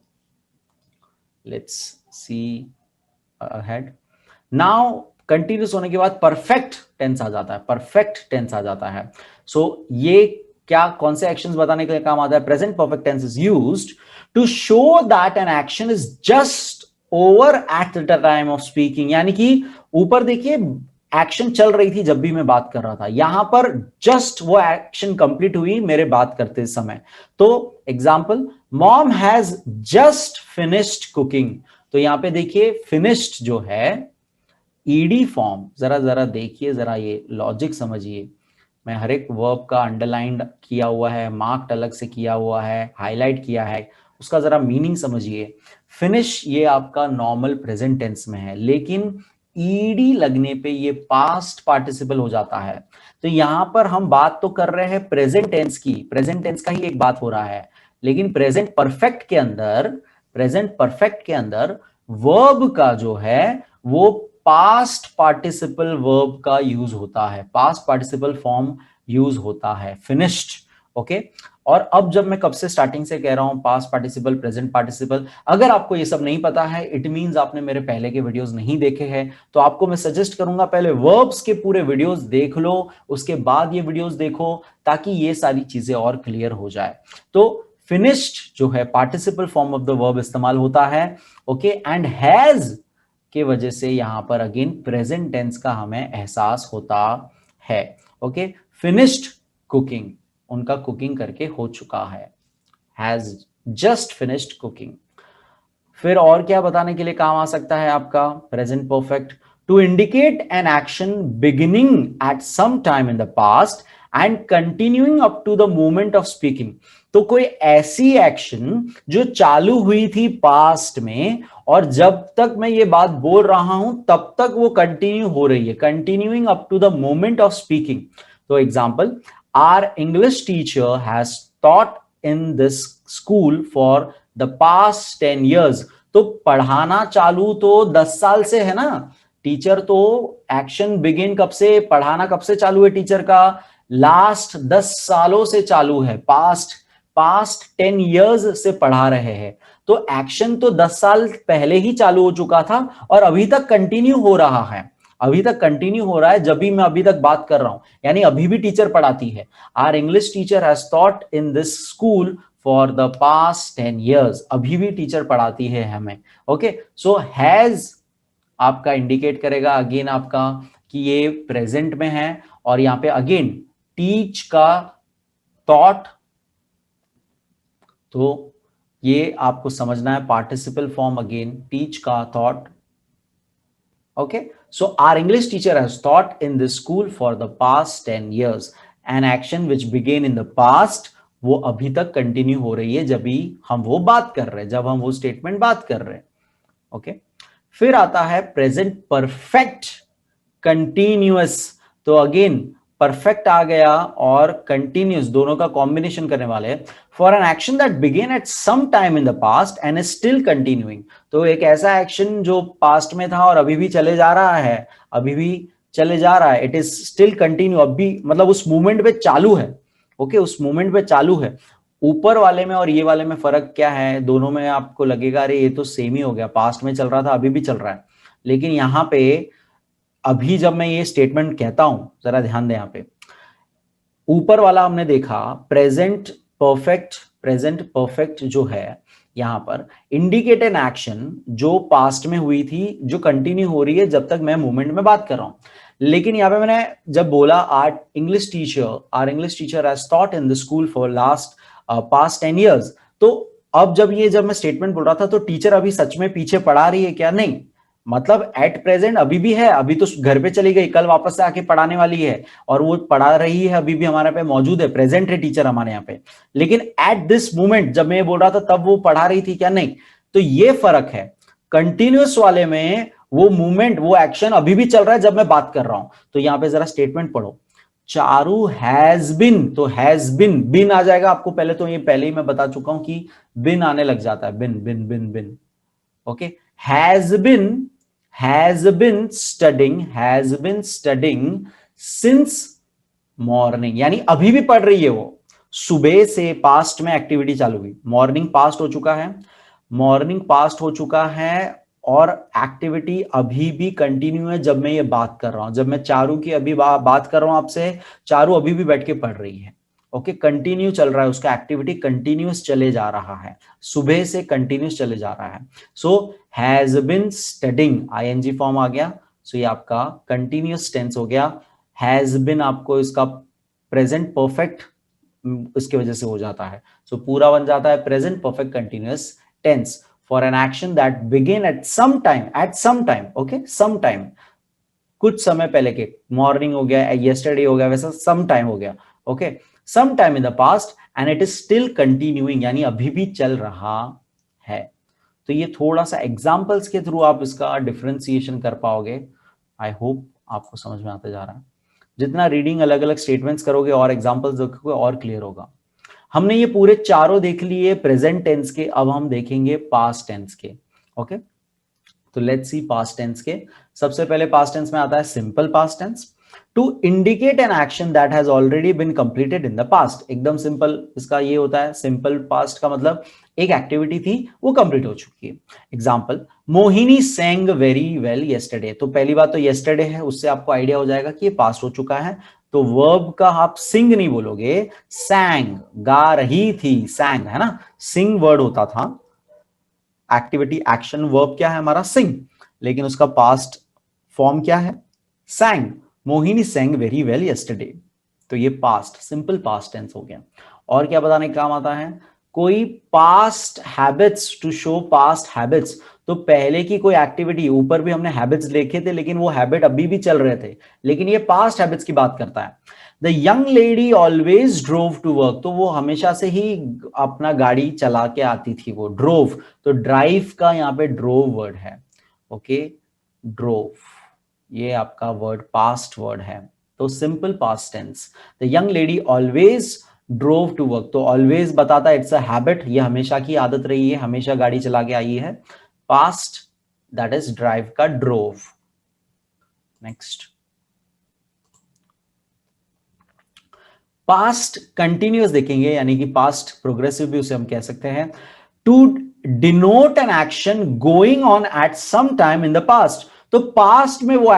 Let's see ahead. Now continuous होने के बाद परफेक्ट टेंस आ जाता है, परफेक्ट टेंस आ जाता है। सो ये क्या कौन से एक्शंस बताने के लिए काम आता है? Present perfect tense is used to show that an action is just over at the time of speaking, यानी कि ऊपर देखिए एक्शन चल रही थी जब भी मैं बात कर रहा था, यहां पर जस्ट वो एक्शन कंप्लीट हुई मेरे बात करते समय। तो example, mom has just finished cooking, तो यहां पे देखिए फिनिश्ड जो है ईडी फॉर्म, जरा जरा देखिए, जरा ये लॉजिक समझिए, मैं हर एक वर्ब का अंडरलाइंड किया हुआ है, मार्क्ड अलग से किया हुआ है, हाईलाइट किया है, उसका जरा मीनिंग समझिए। फिनिश ये आपका नॉर्मल प्रेजेंट टेंस में है, लेकिन ईडी लगने पे ये पास्ट पार्टिसिपल हो जाता है। तो यहां पर हम बात तो कर रहे हैं प्रेजेंट टेंस की, प्रेजेंट टेंस का ही एक बात हो रहा है, लेकिन प्रेजेंट परफेक्ट के अंदर, प्रेजेंट परफेक्ट के अंदर वर्ब का जो है वो पास्ट पार्टिसिपल वर्ब का यूज होता है, पास्ट पार्टिसिपल फॉर्म यूज होता है, फिनिश्ड। ओके, और अब जब मैं कब से स्टार्टिंग से कह रहा हूं पास्ट पार्टिसिपल, प्रेजेंट पार्टिसिपल, अगर आपको ये सब नहीं पता है इट मींस आपने मेरे पहले के वीडियोस नहीं देखे हैं, तो आपको मैं सजेस्ट करूंगा पहले वर्ब्स के पूरे वीडियोस देख लो, उसके बाद ये वीडियोस देखो, ताकि ये सारी चीजें और क्लियर हो जाए। तो फिनिश्ड जो है participle form of the verb इस्तेमाल होता है। ओके, एंड हैज के वजह से यहां पर अगेन प्रेजेंट टेंस का हमें एहसास होता है। ओके, फिनिश्ड कुकिंग, उनका कुकिंग करके हो चुका है, हैज जस्ट फिनिश्ड कुकिंग। फिर और क्या बताने के लिए काम आ सकता है आपका present perfect? To indicate an action beginning at some time in the past and continuing up to the moment of speaking, तो कोई ऐसी एक्शन जो चालू हुई थी पास्ट में और जब तक मैं ये बात बोल रहा हूं तब तक वो कंटिन्यू हो रही है, continuing up to the moment of speaking. तो example, our English teacher has taught in this school for the past 10 years, तो पढ़ाना चालू तो 10 साल से है ना, टीचर तो एक्शन बिगिन कब से, पढ़ाना कब से चालू है टीचर का, लास्ट 10 सालों से चालू है, पास्ट 10 इयर्स से पढ़ा रहे हैं, तो एक्शन तो 10 साल पहले ही चालू हो चुका था और अभी तक कंटिन्यू हो रहा है, अभी तक कंटिन्यू हो रहा है जब भी मैं अभी तक बात कर रहा हूं, यानी अभी भी टीचर पढ़ाती है। Our English teacher has taught in this school for the past 10 years, अभी भी टीचर पढ़ाती है हमें। ओके, सो हैज आपका इंडिकेट करेगा अगेन आपका कि ये प्रेजेंट में है और यहां पे अगेन टीच का थॉट, तो ये आपको समझना है, पार्टिसिपल फॉर्म अगेन टीच का thought. Okay, so our English teacher has taught in this school for the past 10 years. An action which began in the past, वो अभी तक कंटिन्यू हो रही है जब भी हम वो बात कर रहे हैं, जब हम वो स्टेटमेंट बात कर रहे हैं. ओके, फिर आता है प्रेजेंट परफेक्ट कंटिन्यूअस. तो अगेन परफेक्ट आ गया और कंटिन्यूअस दोनों का कॉम्बिनेशन करने वाले हैं. For an action that began at some time in the past and is still continuing. तो एक ऐसा एक्शन जो पास्ट में था और अभी भी चले जा रहा है, अभी भी चले जा रहा है, इट इज स्टिल कंटिन्यू, अभी मतलब उस मूवमेंट पे चालू है. ओके, उस मूवमेंट पे चालू है. ऊपर वाले में और ये वाले में फर्क क्या है? दोनों में आपको लगेगा अरे ये तो सेम ही हो गया, पास्ट में चल रहा था अभी भी चल रहा है. लेकिन यहां पे अभी जब मैं ये स्टेटमेंट कहता हूं, जरा ध्यान दें, यहां पे ऊपर वाला हमने देखा प्रेजेंट परफेक्ट. प्रेजेंट परफेक्ट जो है यहां पर इंडिकेट एन एक्शन जो पास्ट में हुई थी, जो कंटिन्यू हो रही है जब तक मैं मूवमेंट में बात कर रहा हूं. लेकिन यहां पे मैंने जब बोला our English teacher has taught in the school for last past 10 years, तो अब जब मैं स्टेटमेंट बोल रहा था तो टीचर अभी सच में पीछे पढ़ा रही है क्या? नहीं, मतलब एट प्रेजेंट अभी भी है, अभी तो घर पे चली गई, कल वापस से आके पढ़ाने वाली है और वो पढ़ा रही है, अभी भी हमारे पे मौजूद है, प्रेजेंट है टीचर हमारे यहाँ पे. लेकिन एट दिस मोमेंट जब मैं बोल रहा था तब वो पढ़ा रही थी क्या? नहीं. तो ये फर्क है. कंटिन्यूअस वाले में वो मूवमेंट, वो एक्शन अभी भी चल रहा है जब मैं बात कर रहा हूं. तो यहां पे जरा स्टेटमेंट पढ़ो. चारू हैज बिन, तो हैज बिन आ जाएगा आपको. पहले तो ये पहले ही मैं बता चुका हूं कि बिन आने लग जाता है, been been been been. Okay, has been studying since morning, यानी अभी भी पढ़ रही है वो. सुबह से पास्ट में एक्टिविटी चालू हुई, मॉर्निंग पास्ट हो चुका है, मॉर्निंग पास्ट हो चुका है और एक्टिविटी अभी भी कंटिन्यू है जब मैं ये बात कर रहा हूं. जब मैं चारू की अभी बात कर रहा हूं आपसे, चारू अभी भी बैठ के पढ़ रही है. ओके, कंटिन्यू चल रहा है, उसका एक्टिविटी कंटिन्यूस चले जा रहा है, सुबह से कंटिन्यूस चले जा रहा है. So has been studying, ING form आ गया. सो ये आपका कंटिन्यूस टेंस हो गया. हैज बिन आपको इसका प्रेजेंट परफेक्ट इसकी वजह से हो जाता है. सो पूरा बन जाता है present perfect continuous tense for an action that begin at some time. Okay, some time, कुछ समय पहले के, मॉर्निंग हो गया, येस्टरडे हो गया, वैसा सम टाइम हो गया. Okay, some time in the past and it is still continuing, यानी अभी भी चल रहा है. तो ये थोड़ा सा एग्जांपल्स के थ्रू आप इसका डिफरेंशिएशन कर पाओगे. आई होप आपको समझ में आते जा रहा है. जितना रीडिंग अलग अलग स्टेटमेंट्स करोगे और एग्जांपल्स देखोगे और क्लियर होगा. हमने ये पूरे चारों देख लिए प्रेजेंट टेंस के, अब हम देखेंगे पास्ट टेंस के. ओके, तो लेट्स सी पास्ट टेंस के. सबसे पहले पास्ट टेंस में आता है simple past tense. To indicate an action that has already been completed in the past. एकदम सिंपल इसका ये होता है. सिंपल पास्ट का मतलब एक एक्टिविटी थी वो कंप्लीट हो चुकी है. Example, Mohini sang very well yesterday. तो पहली बात तो येस्टरडे है, उससे आपको आइडिया हो जाएगा कि ये पास्ट हो चुका है. तो वर्ब का आप सिंग नहीं बोलोगे, सैंग, गा रही थी, सैंग है ना, सिंग वर्ड होता था. एक्टिविटी एक्शन वर्ब क्या है हमारा? सिंग, लेकिन उसका पास्ट फॉर्म क्या है? Sang. Mohini sang very well yesterday. तो ये पास्ट, सिंपल पास्ट टेंस हो गया. और क्या बताने का काम आता है? कोई past habits, to show past habits. तो पहले की कोई एक्टिविटी, ऊपर भी हमने हैबिट्स देखे थे लेकिन वो हैबिट अभी भी चल रहे थे, लेकिन ये पास्ट हैबिट्स की बात करता है. The young lady always drove to work. तो वो हमेशा से ही अपना गाड़ी चला के आती थी, वो ड्रोव. तो ड्राइव का यहाँ पे ड्रोव वर्ड है. ओके, ड्रोव, ये आपका वर्ड पास्ट वर्ड है. तो simple past tense, the young lady always drove to work. तो ऑलवेज बताता है इट्स अ हैबिट, ये हमेशा की आदत रही है, हमेशा गाड़ी चला के आई है. पास्ट दैट इज ड्राइव का ड्रोव. नेक्स्ट, पास्ट कंटिन्यूअस देखेंगे, यानी कि पास्ट प्रोग्रेसिव भी उसे हम कह सकते हैं. To denote an action going on at some time in the past. तो पास्ट में वो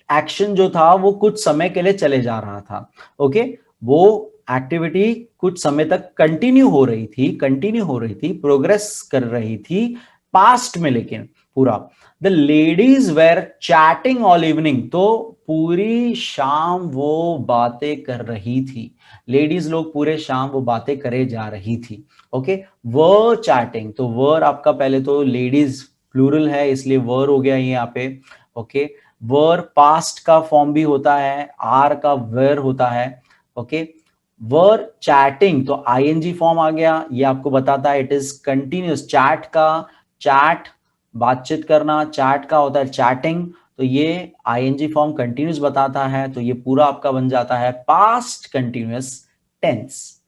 एक्शन जो था वो कुछ समय के लिए चले जा रहा था. ओके, वो एक्टिविटी कुछ समय तक कंटिन्यू हो रही थी, प्रोग्रेस कर रही थी पास्ट में. लेकिन पूरा। The ladies were chatting all evening, तो पूरी शाम वो बातें कर रही थी, लेडीज लोग पूरे शाम वो बातें करे जा रही थी। ओके, वर चैटिंग, तो वर आपका पहले तो लेडीज प्लूरल है इसलिए वर हो गया ये यहाँ पे। ओके, वर पास्ट का फॉर्म भी होता है, आर का वेर होता है। ओके, वर चैटिंग तो आईएनजी फॉर्म आ गया, ये आपको बताता है इट इज कंटिन्यूस। चैट का, चैट बातचीत करना, चैट का होता है चैटिंग, तो ये आईएनजी फॉर्म कंटिन्यूस बताता है, तो ये पूरा आपका बन जाता है पास्ट कंटिन्यूअस टेंस।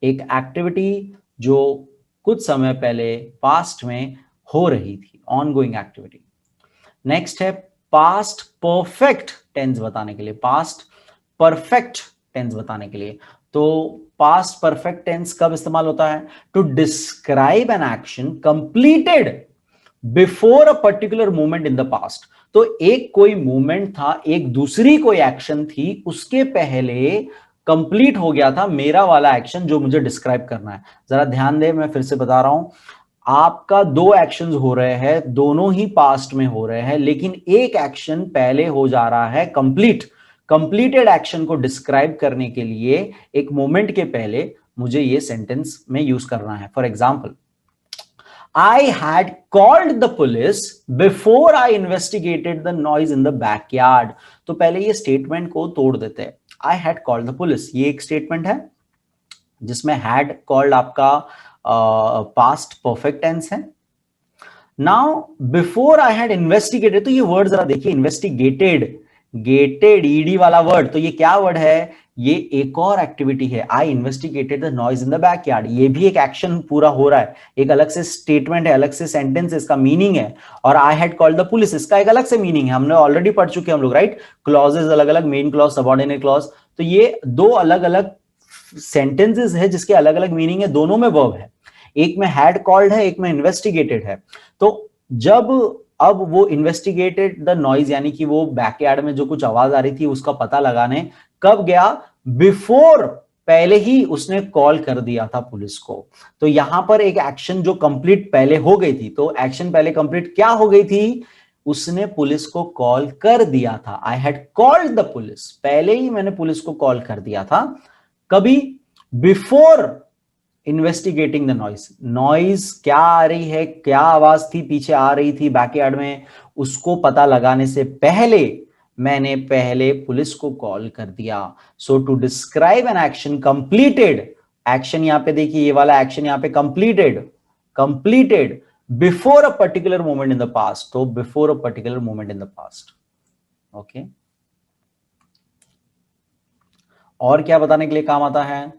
एक एक्टिविटी जो कुछ समय पहले पास्ट में हो रही थी, ऑनगोइंग एक्टिविटी। नेक्स्ट है पास्ट परफेक्ट टेंस बताने के लिए, पास्ट परफेक्ट टेंस बताने के लिए। तो पास्ट परफेक्ट टेंस कब इस्तेमाल होता है? To describe an action completed before a particular moment in the past. तो एक कोई मूवमेंट था, एक दूसरी कोई एक्शन थी, उसके पहले कंप्लीट हो गया था मेरा वाला एक्शन जो मुझे डिस्क्राइब करना है। जरा ध्यान दे, मैं फिर से बता रहा हूं, आपका दो एक्शंस हो रहे हैं, दोनों ही पास्ट में हो रहे हैं, लेकिन एक एक्शन पहले हो जा रहा है कंप्लीट। कंप्लीटेड एक्शन को डिस्क्राइब करने के लिए एक मोमेंट के पहले मुझे ये सेंटेंस में यूज करना है। For example, I had called the police before I investigated the noise in the backyard. तो पहले ये स्टेटमेंट को तोड़ देते हैं। I had called the police, ये एक स्टेटमेंट है जिसमें had called आपका पास्ट परफेक्ट टेंस है। Now before I had investigated, तो ये वर्ड जरा देखिए, इन्वेस्टिगेटेड, गेटेड ईडी वाला वर्ड, तो ये क्या वर्ड है? ये एक और एक्टिविटी है। I investigated the noise in the backyard, ये भी एक एक्शन पूरा हो रहा है, एक अलग से स्टेटमेंट है, अलग से सेंटेंस, इसका मीनिंग है। और I had called the police, इसका एक अलग से मीनिंग है, हमने ऑलरेडी पढ़ चुके हैं हम लोग, राइट? क्लॉजेस अलग अलग, मेन क्लॉज, सबऑर्डिनेट क्लॉज, तो ये दो अलग अलग सेंटेंसेस है जिसके अलग अलग मीनिंग है, दोनों में वर्ब है, एक में हैड कॉल्ड है, एक में इन्वेस्टिगेटेड है। तो जब अब वो इन्वेस्टिगेटेड द नॉइज, यानी कि वो बैकयार्ड में जो कुछ आवाज आ रही थी उसका पता लगाने कब गया? बिफोर, पहले ही उसने कॉल कर दिया था पुलिस को। तो यहां पर एक एक्शन जो कंप्लीट पहले हो गई थी, तो एक्शन पहले कंप्लीट क्या हो गई थी? उसने पुलिस को कॉल कर दिया था। I had called the police, पहले ही मैंने पुलिस को कॉल कर दिया था। कभी? Before investigating the noise. Noise क्या आ रही है, क्या आवाज थी पीछे आ रही थी बैकयार्ड में, उसको पता लगाने से पहले मैंने पहले पुलिस को कॉल कर दिया। So to describe an action completed, action यहां पे देखिए, ये वाला एक्शन यहां पे completed, completed before a particular moment in the past, तो before a particular moment in the past. Okay, और क्या बताने के लिए काम आता है?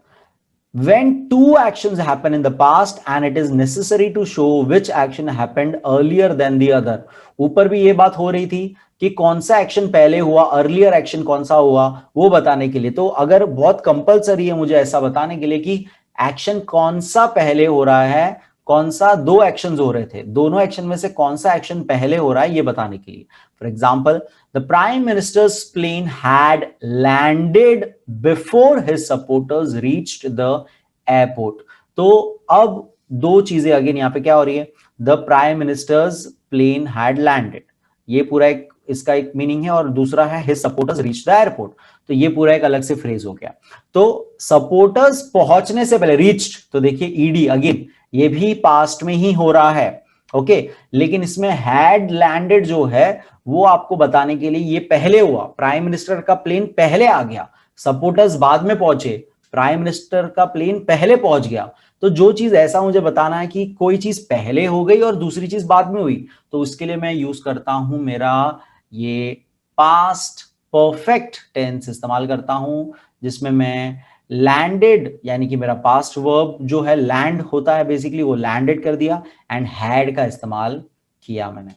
When two actions happen in the past and it is necessary to show which action happened earlier than the other. ऊपर भी ये बात हो रही थी कि कौन सा एक्शन पहले हुआ, अर्लियर एक्शन कौन सा हुआ, वो बताने के लिए। तो अगर बहुत कंपलसरी है मुझे ऐसा बताने के लिए कि एक्शन कौन सा पहले हो रहा है, कौन सा, दो एक्शंस हो रहे थे, दोनों एक्शन में से कौन सा एक्शन पहले हो रहा है, ये बताने के लिए। For example, the prime minister's plane had landed before his supporters reached the airport. तो अब दो चीजें अगेन यहां पे क्या हो रही है? The prime minister's plane had landed, ये पूरा एक इसका एक मीनिंग है, और दूसरा है his supporters reached the airport, तो ये पूरा एक अलग से फ्रेज हो गया। तो सपोर्टर्स पहुंचने से पहले, रीच्ड, तो देखिए ईडी अगेन, ये भी पास्ट में ही हो रहा है। ओके, लेकिन इसमें हैड लैंडेड जो है वो आपको बताने के लिए ये पहले हुआ, प्राइम मिनिस्टर का प्लेन पहले आ गया, सपोर्टर्स बाद में पहुंचे, प्राइम मिनिस्टर का प्लेन पहले पहुंच गया। तो जो चीज ऐसा मुझे बताना है कि कोई चीज पहले हो गई और दूसरी चीज बाद में हुई, तो उसके लिए मैं यूज करता हूं मेरा ये पास्ट परफेक्ट टेंस इस्तेमाल करता हूं, जिसमें मैं लैंडेड, यानी कि मेरा पास्ट वर्ब जो है लैंड होता है बेसिकली, वो लैंडेड कर दिया, एंड हैड का इस्तेमाल किया मैंने।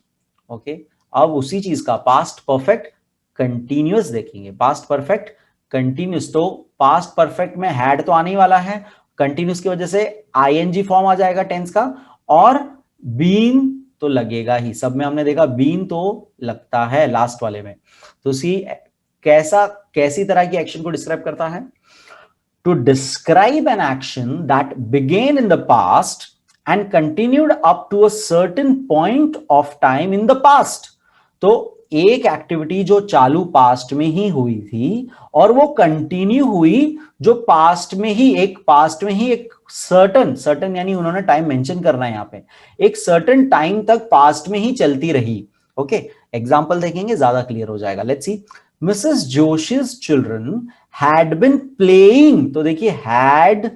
ओके, अब उसी चीज का पास्ट परफेक्ट कंटिन्यूअस देखेंगे। पास्ट परफेक्ट कंटिन्यूअस, तो पास्ट परफेक्ट में हैड तो आने ही वाला है, कंटिन्यूअस की वजह से आईएनजी फॉर्म आ जाएगा टेंस का, और बीन तो लगेगा ही, सब में हमने देखा बीन तो लगता है लास्ट वाले में। तो सी कैसी तरह की एक्शन को डिस्क्राइब करता है? To describe an action that began in the past and continued up to a certain point of time in the past. तो एक एक्टिविटी जो चालू पास्ट में ही हुई थी और वो कंटिन्यू हुई जो पास्ट में ही एक सर्टन यानी उन्होंने टाइम मेंशन करना है यहां पे, एक सर्टन टाइम तक पास्ट में ही चलती रही। ओके, एग्जांपल देखेंगे ज्यादा क्लियर हो जाएगा। Let's see, Mrs Joshi's children had been playing. तो देखिए हैड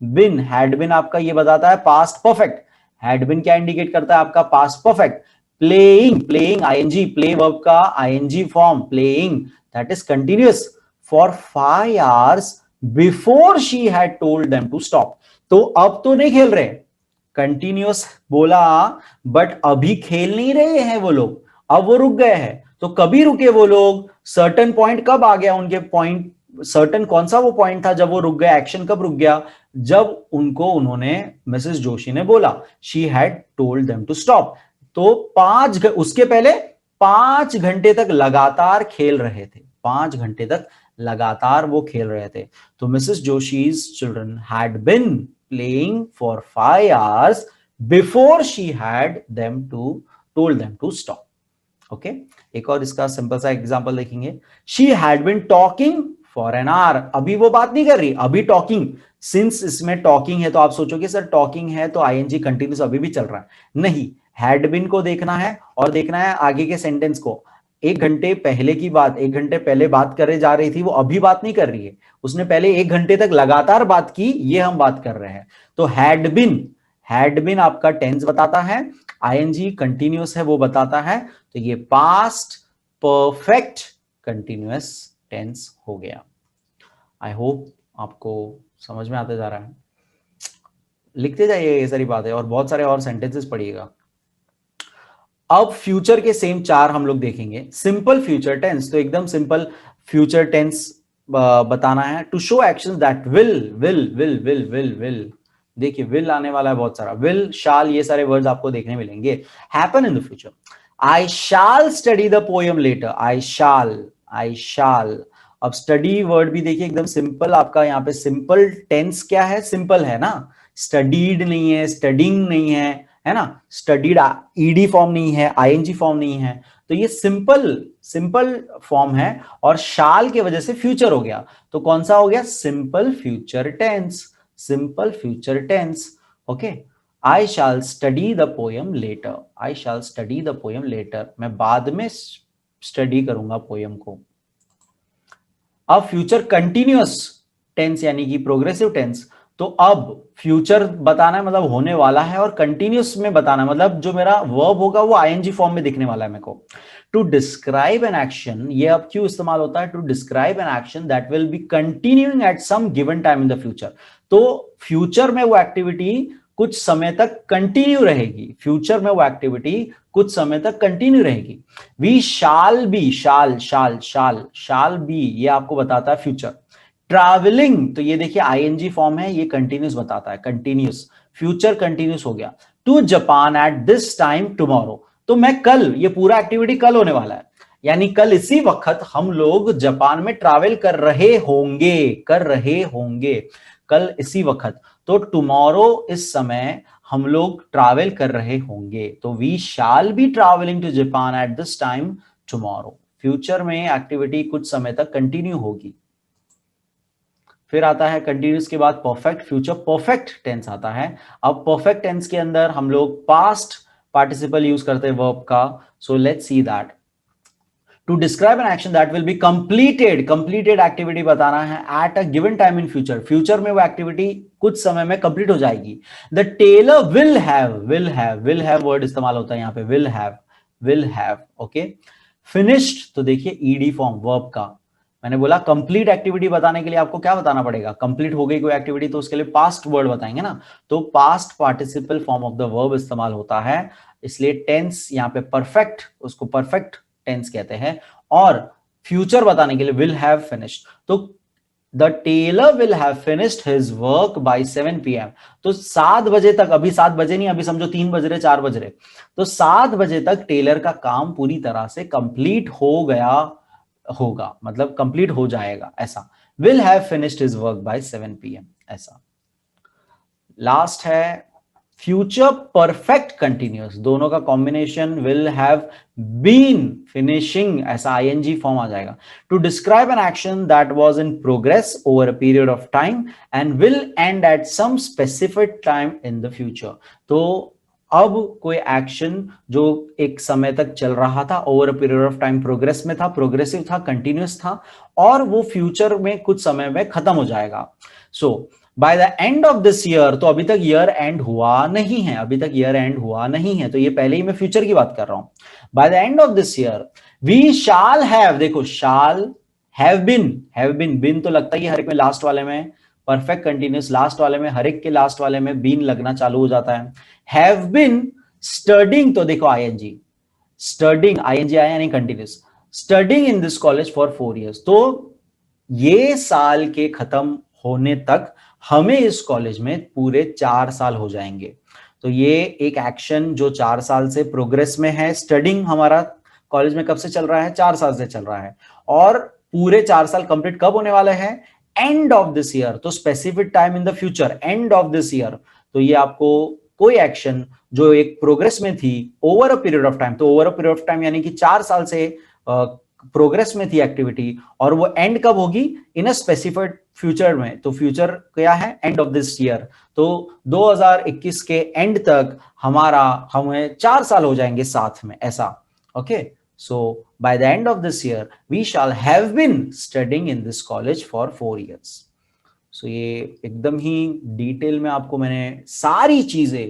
बिन आपका ये बताता है पास्ट परफेक्ट। हैड बिन क्या इंडिकेट करता है आपका past perfect. Playing ING, play verb का ING form playing, that is continuous for 5 hours before she had told them to stop. तो अब तो नहीं खेल रहे, कंटिन्यूअस बोला, बट अभी खेल नहीं रहे हैं वो लोग, अब वो रुक गए हैं। तो कभी रुके वो लोग, सर्टन पॉइंट कब आ गया उनके पॉइंट, सर्टन कौन सा वो पॉइंट था जब वो रुक गए, एक्शन कब रुक गया, जब उन्होंने मिसेस जोशी ने बोला, she had told them to stop. तो उसके पहले 5 घंटे तक लगातार खेल रहे थे, 5 घंटे तक लगातार वो खेल रहे थे। तो Mrs Joshi's children had been playing for 5 hours before she had told them to stop. Okay, एक और इसका सिंपल सा एग्जांपल देखेंगे। She had been talking for an hour. अभी वो बात नहीं कर रही, अभी टॉकिंग, सिंस इसमें टॉकिंग है तो आप सोचोगे सर टॉकिंग है तो आईएनजी कंटिन्यूस अभी भी चल रहा है, नहीं, हैड बिन को देखना है और देखना है आगे के सेंटेंस को। 1 घंटे पहले की बात, 1 घंटे पहले बात करे जा रही थी, वो अभी बात नहीं कर रही है, उसने पहले 1 घंटे तक लगातार बात की, ये हम बात कर रहे हैं। तो हैड बिन आपका टेंस बताता है, आईएनजी कंटिन्यूअस है वो बताता है, तो ये पास्ट परफेक्ट कंटिन्यूअस टेंस हो गया। आई होप आपको समझ में आते जा रहा है। लिखते जाइए ये सारी बातें और बहुत सारे और सेंटेंसेस पढ़िएगा। अब फ्यूचर के सेम 4 हम लोग देखेंगे। सिंपल फ्यूचर टेंस, तो एकदम सिंपल फ्यूचर टेंस बताना है। To show action that will, देखिए विल आने वाला है बहुत सारा, विल, शाल, ये सारे वर्ड्स आपको देखने मिलेंगे, happen in the future. I shall study the poem later, I shall. अब स्टडी वर्ड भी देखिए एकदम सिंपल आपका, यहाँ पे सिंपल टेंस क्या है, सिंपल है ना, स्टडीड नहीं है, स्टडिंग नहीं है ना, स्टडीड ईडी फॉर्म नहीं है, आईएनजी फॉर्म नहीं है, तो ये सिंपल फॉर्म है और शाल की वजह से फ्यूचर हो गया, तो कौन सा हो गया, simple future tense. Okay, I shall study the poem later, मैं बाद में स्टडी करूंगा पोएम को। अब फ्यूचर कंटिन्यूअस टेंस यानी कि प्रोग्रेसिव टेंस, तो अब फ्यूचर बताना है मतलब होने वाला है, और कंटिन्यूअस में बताना है मतलब जो मेरा वर्ब होगा वो आईएनजी फॉर्म में दिखने वाला है मेरे को। टू डिस्क्राइब एन एक्शन, ये अब क्यों इस्तेमाल होता है, to describe an action that will be continuing at some given time in the future. तो फ्यूचर में वो एक्टिविटी कुछ समय तक कंटिन्यू रहेगी, फ्यूचर में वो एक्टिविटी कुछ समय तक कंटिन्यू रहेगी। We shall be, shall be, ये आपको बताता है फ्यूचर। ट्रैवलिंग, तो ये देखिए आईएनजी फॉर्म है, ये कंटिन्यूस बताता है, कंटिन्यूस, फ्यूचर कंटिन्यूस हो गया। To Japan at this time tomorrow, तो मैं कल, ये पूरा एक्टिविटी कल होने वाला है, यानी कल इसी वक्त हम लोग जापान में ट्रैवल कर रहे होंगे, कल इसी वक्त। तो टुमारो, इस समय हम लोग ट्रैवल कर रहे होंगे, तो we shall be travelling to Japan at this time tomorrow. Future में एक्टिविटी कुछ समय तक कंटिन्यू होगी। फिर आता है कंटिन्यूस के बाद परफेक्ट, फ्यूचर परफेक्ट टेंस आता है। अब परफेक्ट टेंस के अंदर हम लोग पास्ट पार्टिसिपल यूज करते हैं वर्ब का, so let's see that. To describe an action that will be completed activity बताना है at a given time in future, future में वो एक्टिविटी कुछ समय में कंप्लीट हो जाएगी। The tailor will have word इस्तेमाल होता है यहाँ पे, विल हैव। ओके, फिनिश्ड, तो देखिए ईडी फॉर्म वर्ब का, मैंने बोला कंप्लीट एक्टिविटी बताने के लिए आपको क्या बताना पड़ेगा, कंप्लीट हो गई कोई एक्टिविटी तो उसके लिए पास्ट वर्ड बताएंगे ना, तो past participle form of the verb इस्तेमाल होता है, इसलिए टेंस यहाँ पे परफेक्ट, उसको परफेक्ट टेंस कहते हैं। और फ्यूचर बताने के लिए विल हैव फिनिश्ड, तो the tailor will have finished his work by 7 PM, तो 7 बजे तक, अभी 7 बजे नहीं, अभी समझो 3 बज रहे, 4 बज रहे, तो 7 बजे तक टेलर का काम पूरी तरह से कंप्लीट हो गया होगा, मतलब कंप्लीट हो जाएगा, ऐसा। Will have finished his work by 7 PM, ऐसा। लास्ट है फ्यूचर परफेक्ट कंटिन्यूअस, दोनों का combination will have been finishing, ऐसा आईएनजी फॉर्म आ जाएगा। To describe an action that was in progress over a period of time and will end at some specific time in the future. तो अब कोई action जो एक समय तक चल रहा था, over a period of time progress में था, प्रोग्रेसिव था, कंटिन्यूअस था, और वो फ्यूचर में कुछ समय में खत्म हो जाएगा। So by the end of this year, तो अभी तक ईयर एंड हुआ नहीं है, अभी तक ईयर एंड हुआ नहीं है, तो ये पहले ही मैं फ्यूचर की बात कर रहा हूं। By the end of this year we shall have, देखो शाल हैव बिन तो लगता ही हर एक में, लास्ट वाले में परफेक्ट कंटिन्यूअस, लास्ट वाले में, हर एक के लास्ट वाले में बीन लगना चालू हो जाता है। हैव बिन स्टडिंग, तो देखो आईएनजी स्टडिंग, आईएनजी आया यानी continuous, studying in this college for 4 years, तो ये साल के खत्म होने तक हमें इस कॉलेज में पूरे 4 साल हो जाएंगे। तो ये एक एक्शन जो 4 साल से प्रोग्रेस में है, स्टडिंग हमारा कॉलेज में कब से चल रहा है, 4 साल से चल रहा है, और पूरे 4 साल कंप्लीट कब होने वाले हैं, एंड ऑफ दिस ईयर, तो specific time in the future, and of this year. तो ये आपको कोई एक्शन जो एक प्रोग्रेस में थी over a period of time, तो over a period of time यानी कि 4 साल से प्रोग्रेस में थी एक्टिविटी, और वो एंड कब होगी, इन अ स्पेसिफाइड फ्यूचर में, तो फ्यूचर क्या है, एंड ऑफ दिस ईयर, तो 2021 के एंड तक हमें 4 साल हो जाएंगे साथ में, ऐसा। Okay, so by the end of this year we shall have been studying in this college for 4 years। सो ये एकदम ही डिटेल में आपको मैंने सारी चीजें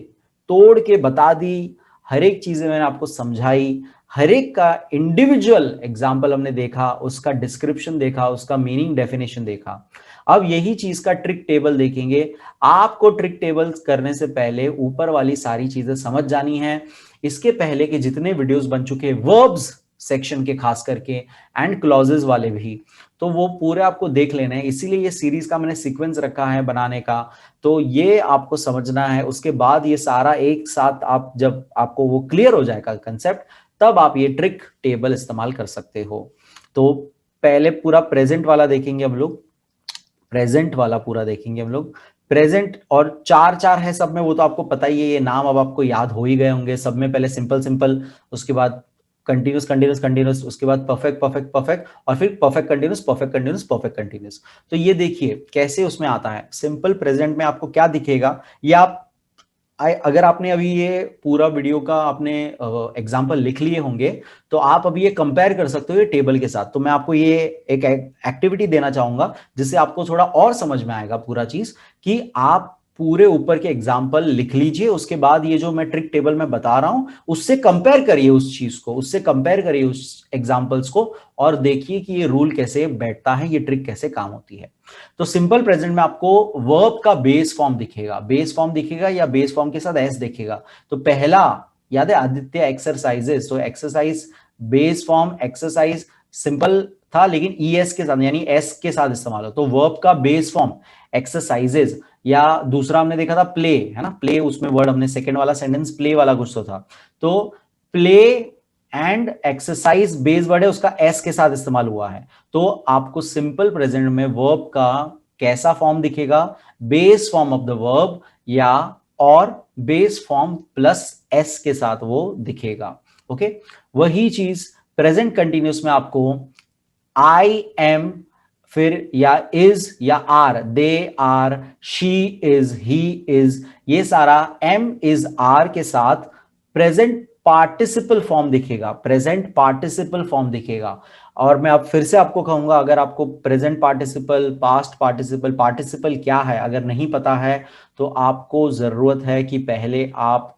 तोड़ के बता दी, हर एक चीजें मैंने आपको समझाई, हर एक का इंडिविजुअल एग्जाम्पल हमने देखा, उसका डिस्क्रिप्शन देखा, उसका मीनिंग डेफिनेशन देखा। अब यही चीज का ट्रिक टेबल देखेंगे। आपको ट्रिक टेबल करने से पहले ऊपर वाली सारी चीजें समझ जानी है। इसके पहले के जितने वीडियोस बन चुके वर्ब्स सेक्शन के खास करके एंड क्लॉजेस वाले भी, तो वो पूरे आपको देख लेने हैं, इसीलिए ये सीरीज का मैंने सीक्वेंस रखा है बनाने का। तो ये आपको समझना है, उसके बाद ये सारा एक साथ आप जब आपको वो क्लियर हो जाएगा कंसेप्ट, तब आप ये ट्रिक टेबल इस्तेमाल कर सकते हो। तो पहले पूरा प्रेजेंट वाला देखेंगे हम लोग, प्रेजेंट वाला पूरा देखेंगे हम लोग। प्रेजेंट और चार चार है सब में, वो तो आपको पता ही है, ये नाम अब आपको याद हो ही गए होंगे सब में। पहले सिंपल सिंपल, उसके बाद कंटिन्यूस कंटिन्यूस कंटिन्यूस, उसके बाद परफेक्ट परफेक्ट परफेक्ट, और फिर perfect continuous perfect continuous perfect continuous. तो ये देखिए कैसे उसमें आता है। सिंपल प्रेजेंट में आपको क्या दिखेगा, ये आप अगर आपने अभी ये पूरा वीडियो का आपने एग्जांपल लिख लिए होंगे, तो आप अभी ये कंपेयर कर सकते हो ये टेबल के साथ। तो मैं आपको ये एक एक्टिविटी देना चाहूंगा जिससे आपको थोड़ा और समझ में आएगा पूरा चीज, कि आप पूरे ऊपर के एग्जाम्पल लिख लीजिए, उसके बाद ये जो मैं ट्रिक टेबल में बता रहा हूं उससे कंपेयर करिए उस चीज को, उससे कंपेयर करिए उस एग्जाम्पल्स को, और देखिए कि ये रूल कैसे बैठता है, ये ट्रिक कैसे काम होती है। तो सिंपल प्रेजेंट में आपको वर्ब का बेस फॉर्म दिखेगा, बेस फॉर्म दिखेगा या बेस फॉर्म के साथ एस दिखेगा। तो पहला याद है आदित्य एक्सरसाइजेस, तो exercise base form exercise simple था, लेकिन ईएस के साथ यानी एस के साथ इस्तेमाल हो, तो वर्ब का बेस फॉर्म एक्सरसाइजेस। या दूसरा हमने देखा था प्ले, है ना, प्ले, उसमें वर्ड हमने सेकंड वाला सेंटेंस प्ले वाला कुछ तो था, तो play and exercise base word है, उसका एस के साथ इस्तेमाल हुआ है। तो आपको सिंपल प्रेजेंट में वर्ब का कैसा फॉर्म दिखेगा, base form of the verb, या और बेस फॉर्म प्लस एस के साथ वो दिखेगा। ओके, वही चीज प्रेजेंट कंटिन्यूस में आपको आई एम, फिर या इज या are, they are, she is, he is, ये सारा एम इज आर के साथ प्रेजेंट पार्टिसिपल फॉर्म दिखेगा, प्रेजेंट पार्टिसिपल फॉर्म दिखेगा। और मैं अब फिर से आपको कहूंगा, अगर आपको present participle, past participle, participle क्या है अगर नहीं पता है, तो आपको जरूरत है कि पहले आप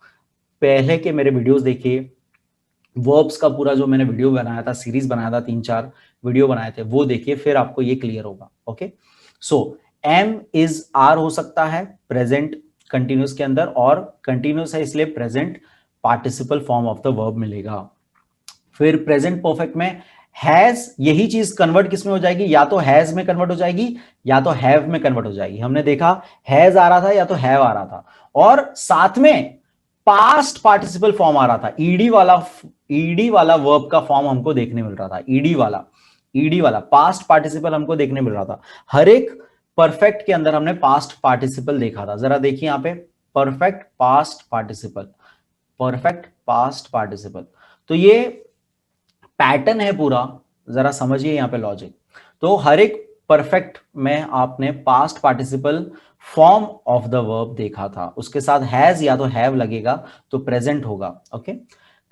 पहले के मेरे वीडियोस देखिए, वर्ब्स का पूरा जो मैंने वीडियो बनाया था, सीरीज बनाया था, 3-4 वीडियो बनाए थे, वो देखिए, फिर आपको ये क्लियर होगा। Okay, so am is are हो सकता है प्रेजेंट कंटिन्यूस के अंदर, और कंटिन्यूस है इसलिए present participle form of the verb मिलेगा। फिर प्रेजेंट परफेक्ट में हैज, यही चीज कन्वर्ट किस में हो जाएगी, या तो हैज में कन्वर्ट हो जाएगी या तो हैव में कन्वर्ट हो जाएगी। हमने देखा हैज आ रहा था या तो हैव आ रहा था, और साथ में पास्ट पार्टिसिपल फॉर्म आ रहा था, ईडी वाला वर्ब का फॉर्म हमको देखने मिल रहा था, ईडी वाला पास्ट पार्टिसिपल हमको देखने मिल रहा था। हर एक परफेक्ट के अंदर हमने पास्ट पार्टिसिपल देखा था। जरा देखिए यहां पे perfect past participle, perfect past participle. तो ये पैटर्न है पूरा, जरा समझिए यहां पे लॉजिक। तो हर एक परफेक्ट में आपने past participle form of the verb देखा था, उसके साथ हैज या तो हैव लगेगा तो प्रेजेंट होगा। ओके,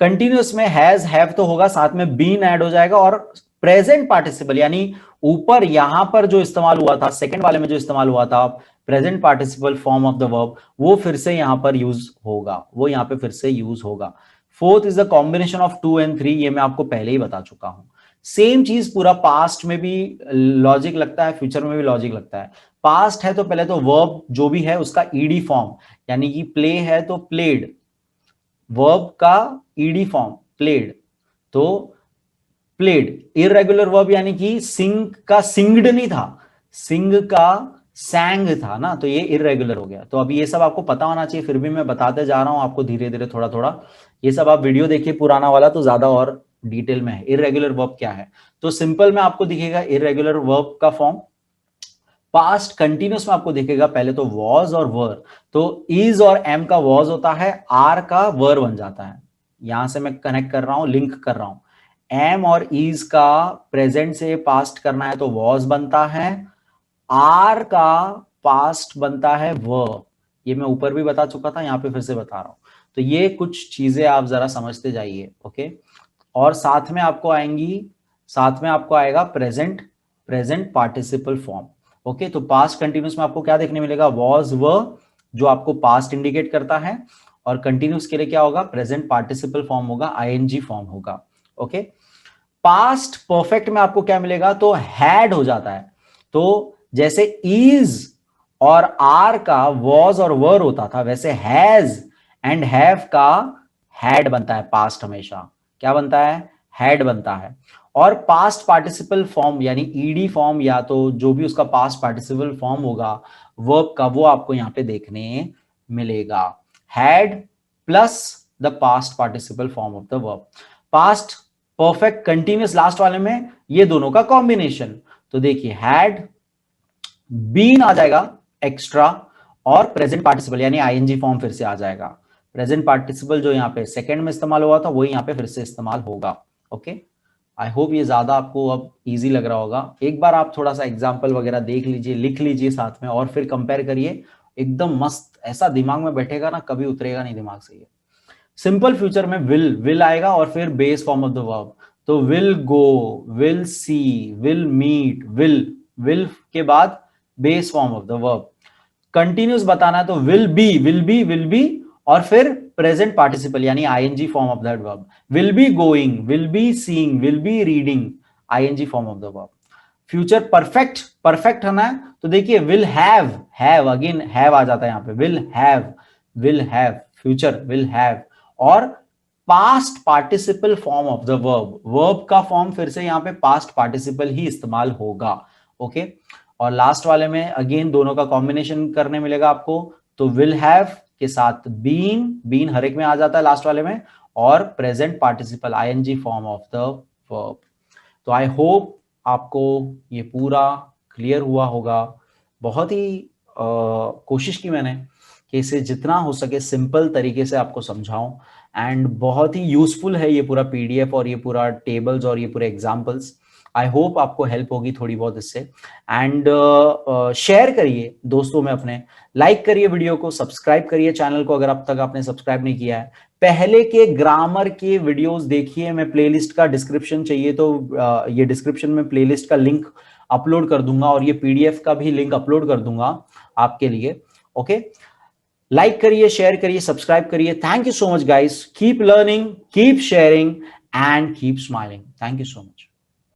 कंटिन्यूअस में हैज हैव तो होगा, साथ में बीन ऐड हो जाएगा, और प्रेजेंट पार्टिसिपल यानी ऊपर यहां पर जो इस्तेमाल हुआ था, सेकंड वाले में जो इस्तेमाल हुआ था present participle form of the verb, वो फिर से यहां पर यूज होगा, वो यहां पे फिर से यूज होगा। Fourth is the combination of 2 and 3, ये मैं आपको पहले ही बता चुका हूं। सेम चीज पूरा पास्ट में भी लॉजिक लगता है, फ्यूचर में भी लॉजिक लगता है। पास्ट है तो पहले तो वर्ब जो भी है उसका ईडी फॉर्म, यानी कि प्ले है तो प्लेड, वर्ब का ईडी फॉर्म प्लेड, तो प्लेड। इररेगुलर वर्ब यानी कि सिंग का सिंग्ड नहीं था, सिंग का सैंग था ना, तो ये इररेगुलर हो गया। तो अभी ये सब आपको पता होना चाहिए, फिर भी मैं बताते जा रहा हूं आपको धीरे धीरे थोड़ा थोड़ा। ये सब आप वीडियो देखिए पुराना वाला तो ज्यादा और डिटेल में है। इररेगुलर वर्ब क्या है, तो सिंपल में आपको दिखेगा इररेगुलर वर्ब का फॉर्म। पास्ट कंटिन्यूस में आपको दिखेगा पहले तो वॉज और वर, तो इज और एम का वॉज होता है, आर का वर बन जाता है। यहां से मैं कनेक्ट कर रहा हूं, लिंक कर रहा हूं। एम और इज का प्रेजेंट से पास्ट करना है तो वॉज बनता है, आर का पास्ट बनता है वर। ये मैं ऊपर भी बता चुका था, यहां पे फिर से बता रहा हूं। तो ये कुछ चीजें आप जरा समझते जाइए। ओके, और साथ में आपको आएंगी, साथ में आपको आएगा present, present participle form. Okay, तो पास्ट कंटिन्यूस में आपको क्या देखने मिलेगा, वॉज वर जो आपको पास्ट इंडिकेट करता है, और कंटिन्यूस के लिए क्या होगा, प्रेजेंट पार्टिसिपल फॉर्म होगा, आईएनजी फॉर्म होगा। ओके, पास्ट परफेक्ट में आपको क्या मिलेगा, तो हैड हो जाता है। तो जैसे इज और आर का वॉज और वर होता था, वैसे हैज एंड हैव का हैड बनता है पास्ट हमेशा। क्या बनता है, हैड बनता है। और पास्ट पार्टिसिपल फॉर्म यानी ईडी फॉर्म, या तो जो भी उसका पास्ट पार्टिसिपल फॉर्म होगा वर्ब का, वो आपको यहां पे देखने मिलेगा, had plus the past participle form of the verb. Past perfect continuous last वाले में ये दोनों का कॉम्बिनेशन, तो देखिए हैड बीन आ जाएगा एक्स्ट्रा, और प्रेजेंट पार्टिसिपल यानी आईएनजी फॉर्म फिर से आ जाएगा। प्रेजेंट पार्टिसिपल जो यहां पे सेकंड में इस्तेमाल हुआ था वही यहां पे फिर से इस्तेमाल होगा। ओके, आई होप ये ज्यादा आपको अब इजी लग रहा होगा। एक बार आप थोड़ा सा एग्जाम्पल वगैरह देख लीजिए, लिख लीजिए साथ में, और फिर कंपेयर करिए, एकदम मस्त ऐसा दिमाग में बैठेगा ना, कभी उतरेगा नहीं दिमाग से। ये सिंपल फ्यूचर में विल आएगा और फिर base form of the verb, तो will go, will see, will meet, will के बाद base form of the verb. Continuous बताना है तो विल बी और फिर प्रेजेंट पार्टिसिपल यानी ING form of that verb, will be going, will be seeing, will be reading, ING form of the verb. Future perfect, perfect होना है तो देखिए विल हैव अगेन हैव आ जाता है यहां पे, will have future will have. और past participle form of the verb, verb का फॉर्म फिर से यहां पे पास्ट पार्टिसिपल ही इस्तेमाल होगा। ओके, और लास्ट वाले में अगेन दोनों का कॉम्बिनेशन करने मिलेगा आपको, तो विल हैव के साथ बीन हर एक में आ जाता है लास्ट वाले में, और present participle ING form of the verb. तो आई होप आपको ये पूरा क्लियर हुआ होगा। बहुत ही कोशिश की मैंने कि इसे जितना हो सके सिंपल तरीके से आपको समझाऊं, एंड बहुत ही यूजफुल है ये पूरा पीडीएफ और ये पूरा टेबल्स और ये पूरे एग्जांपल्स। आई होप आपको हेल्प होगी थोड़ी बहुत इससे, एंड शेयर करिए दोस्तों में अपने, लाइक करिए वीडियो को, सब्सक्राइब करिए चैनल को अगर अब तक आपने सब्सक्राइब नहीं किया है। पहले के ग्रामर के वीडियोस देखिए, मैं प्लेलिस्ट का डिस्क्रिप्शन चाहिए तो ये डिस्क्रिप्शन में प्लेलिस्ट का लिंक अपलोड कर दूंगा, और ये पीडीएफ का भी लिंक अपलोड कर दूंगा आपके लिए। ओके, लाइक करिए, शेयर करिए, सब्सक्राइब करिए। Thank you so much guys, keep learning, keep sharing and keep smiling. Thank you so much.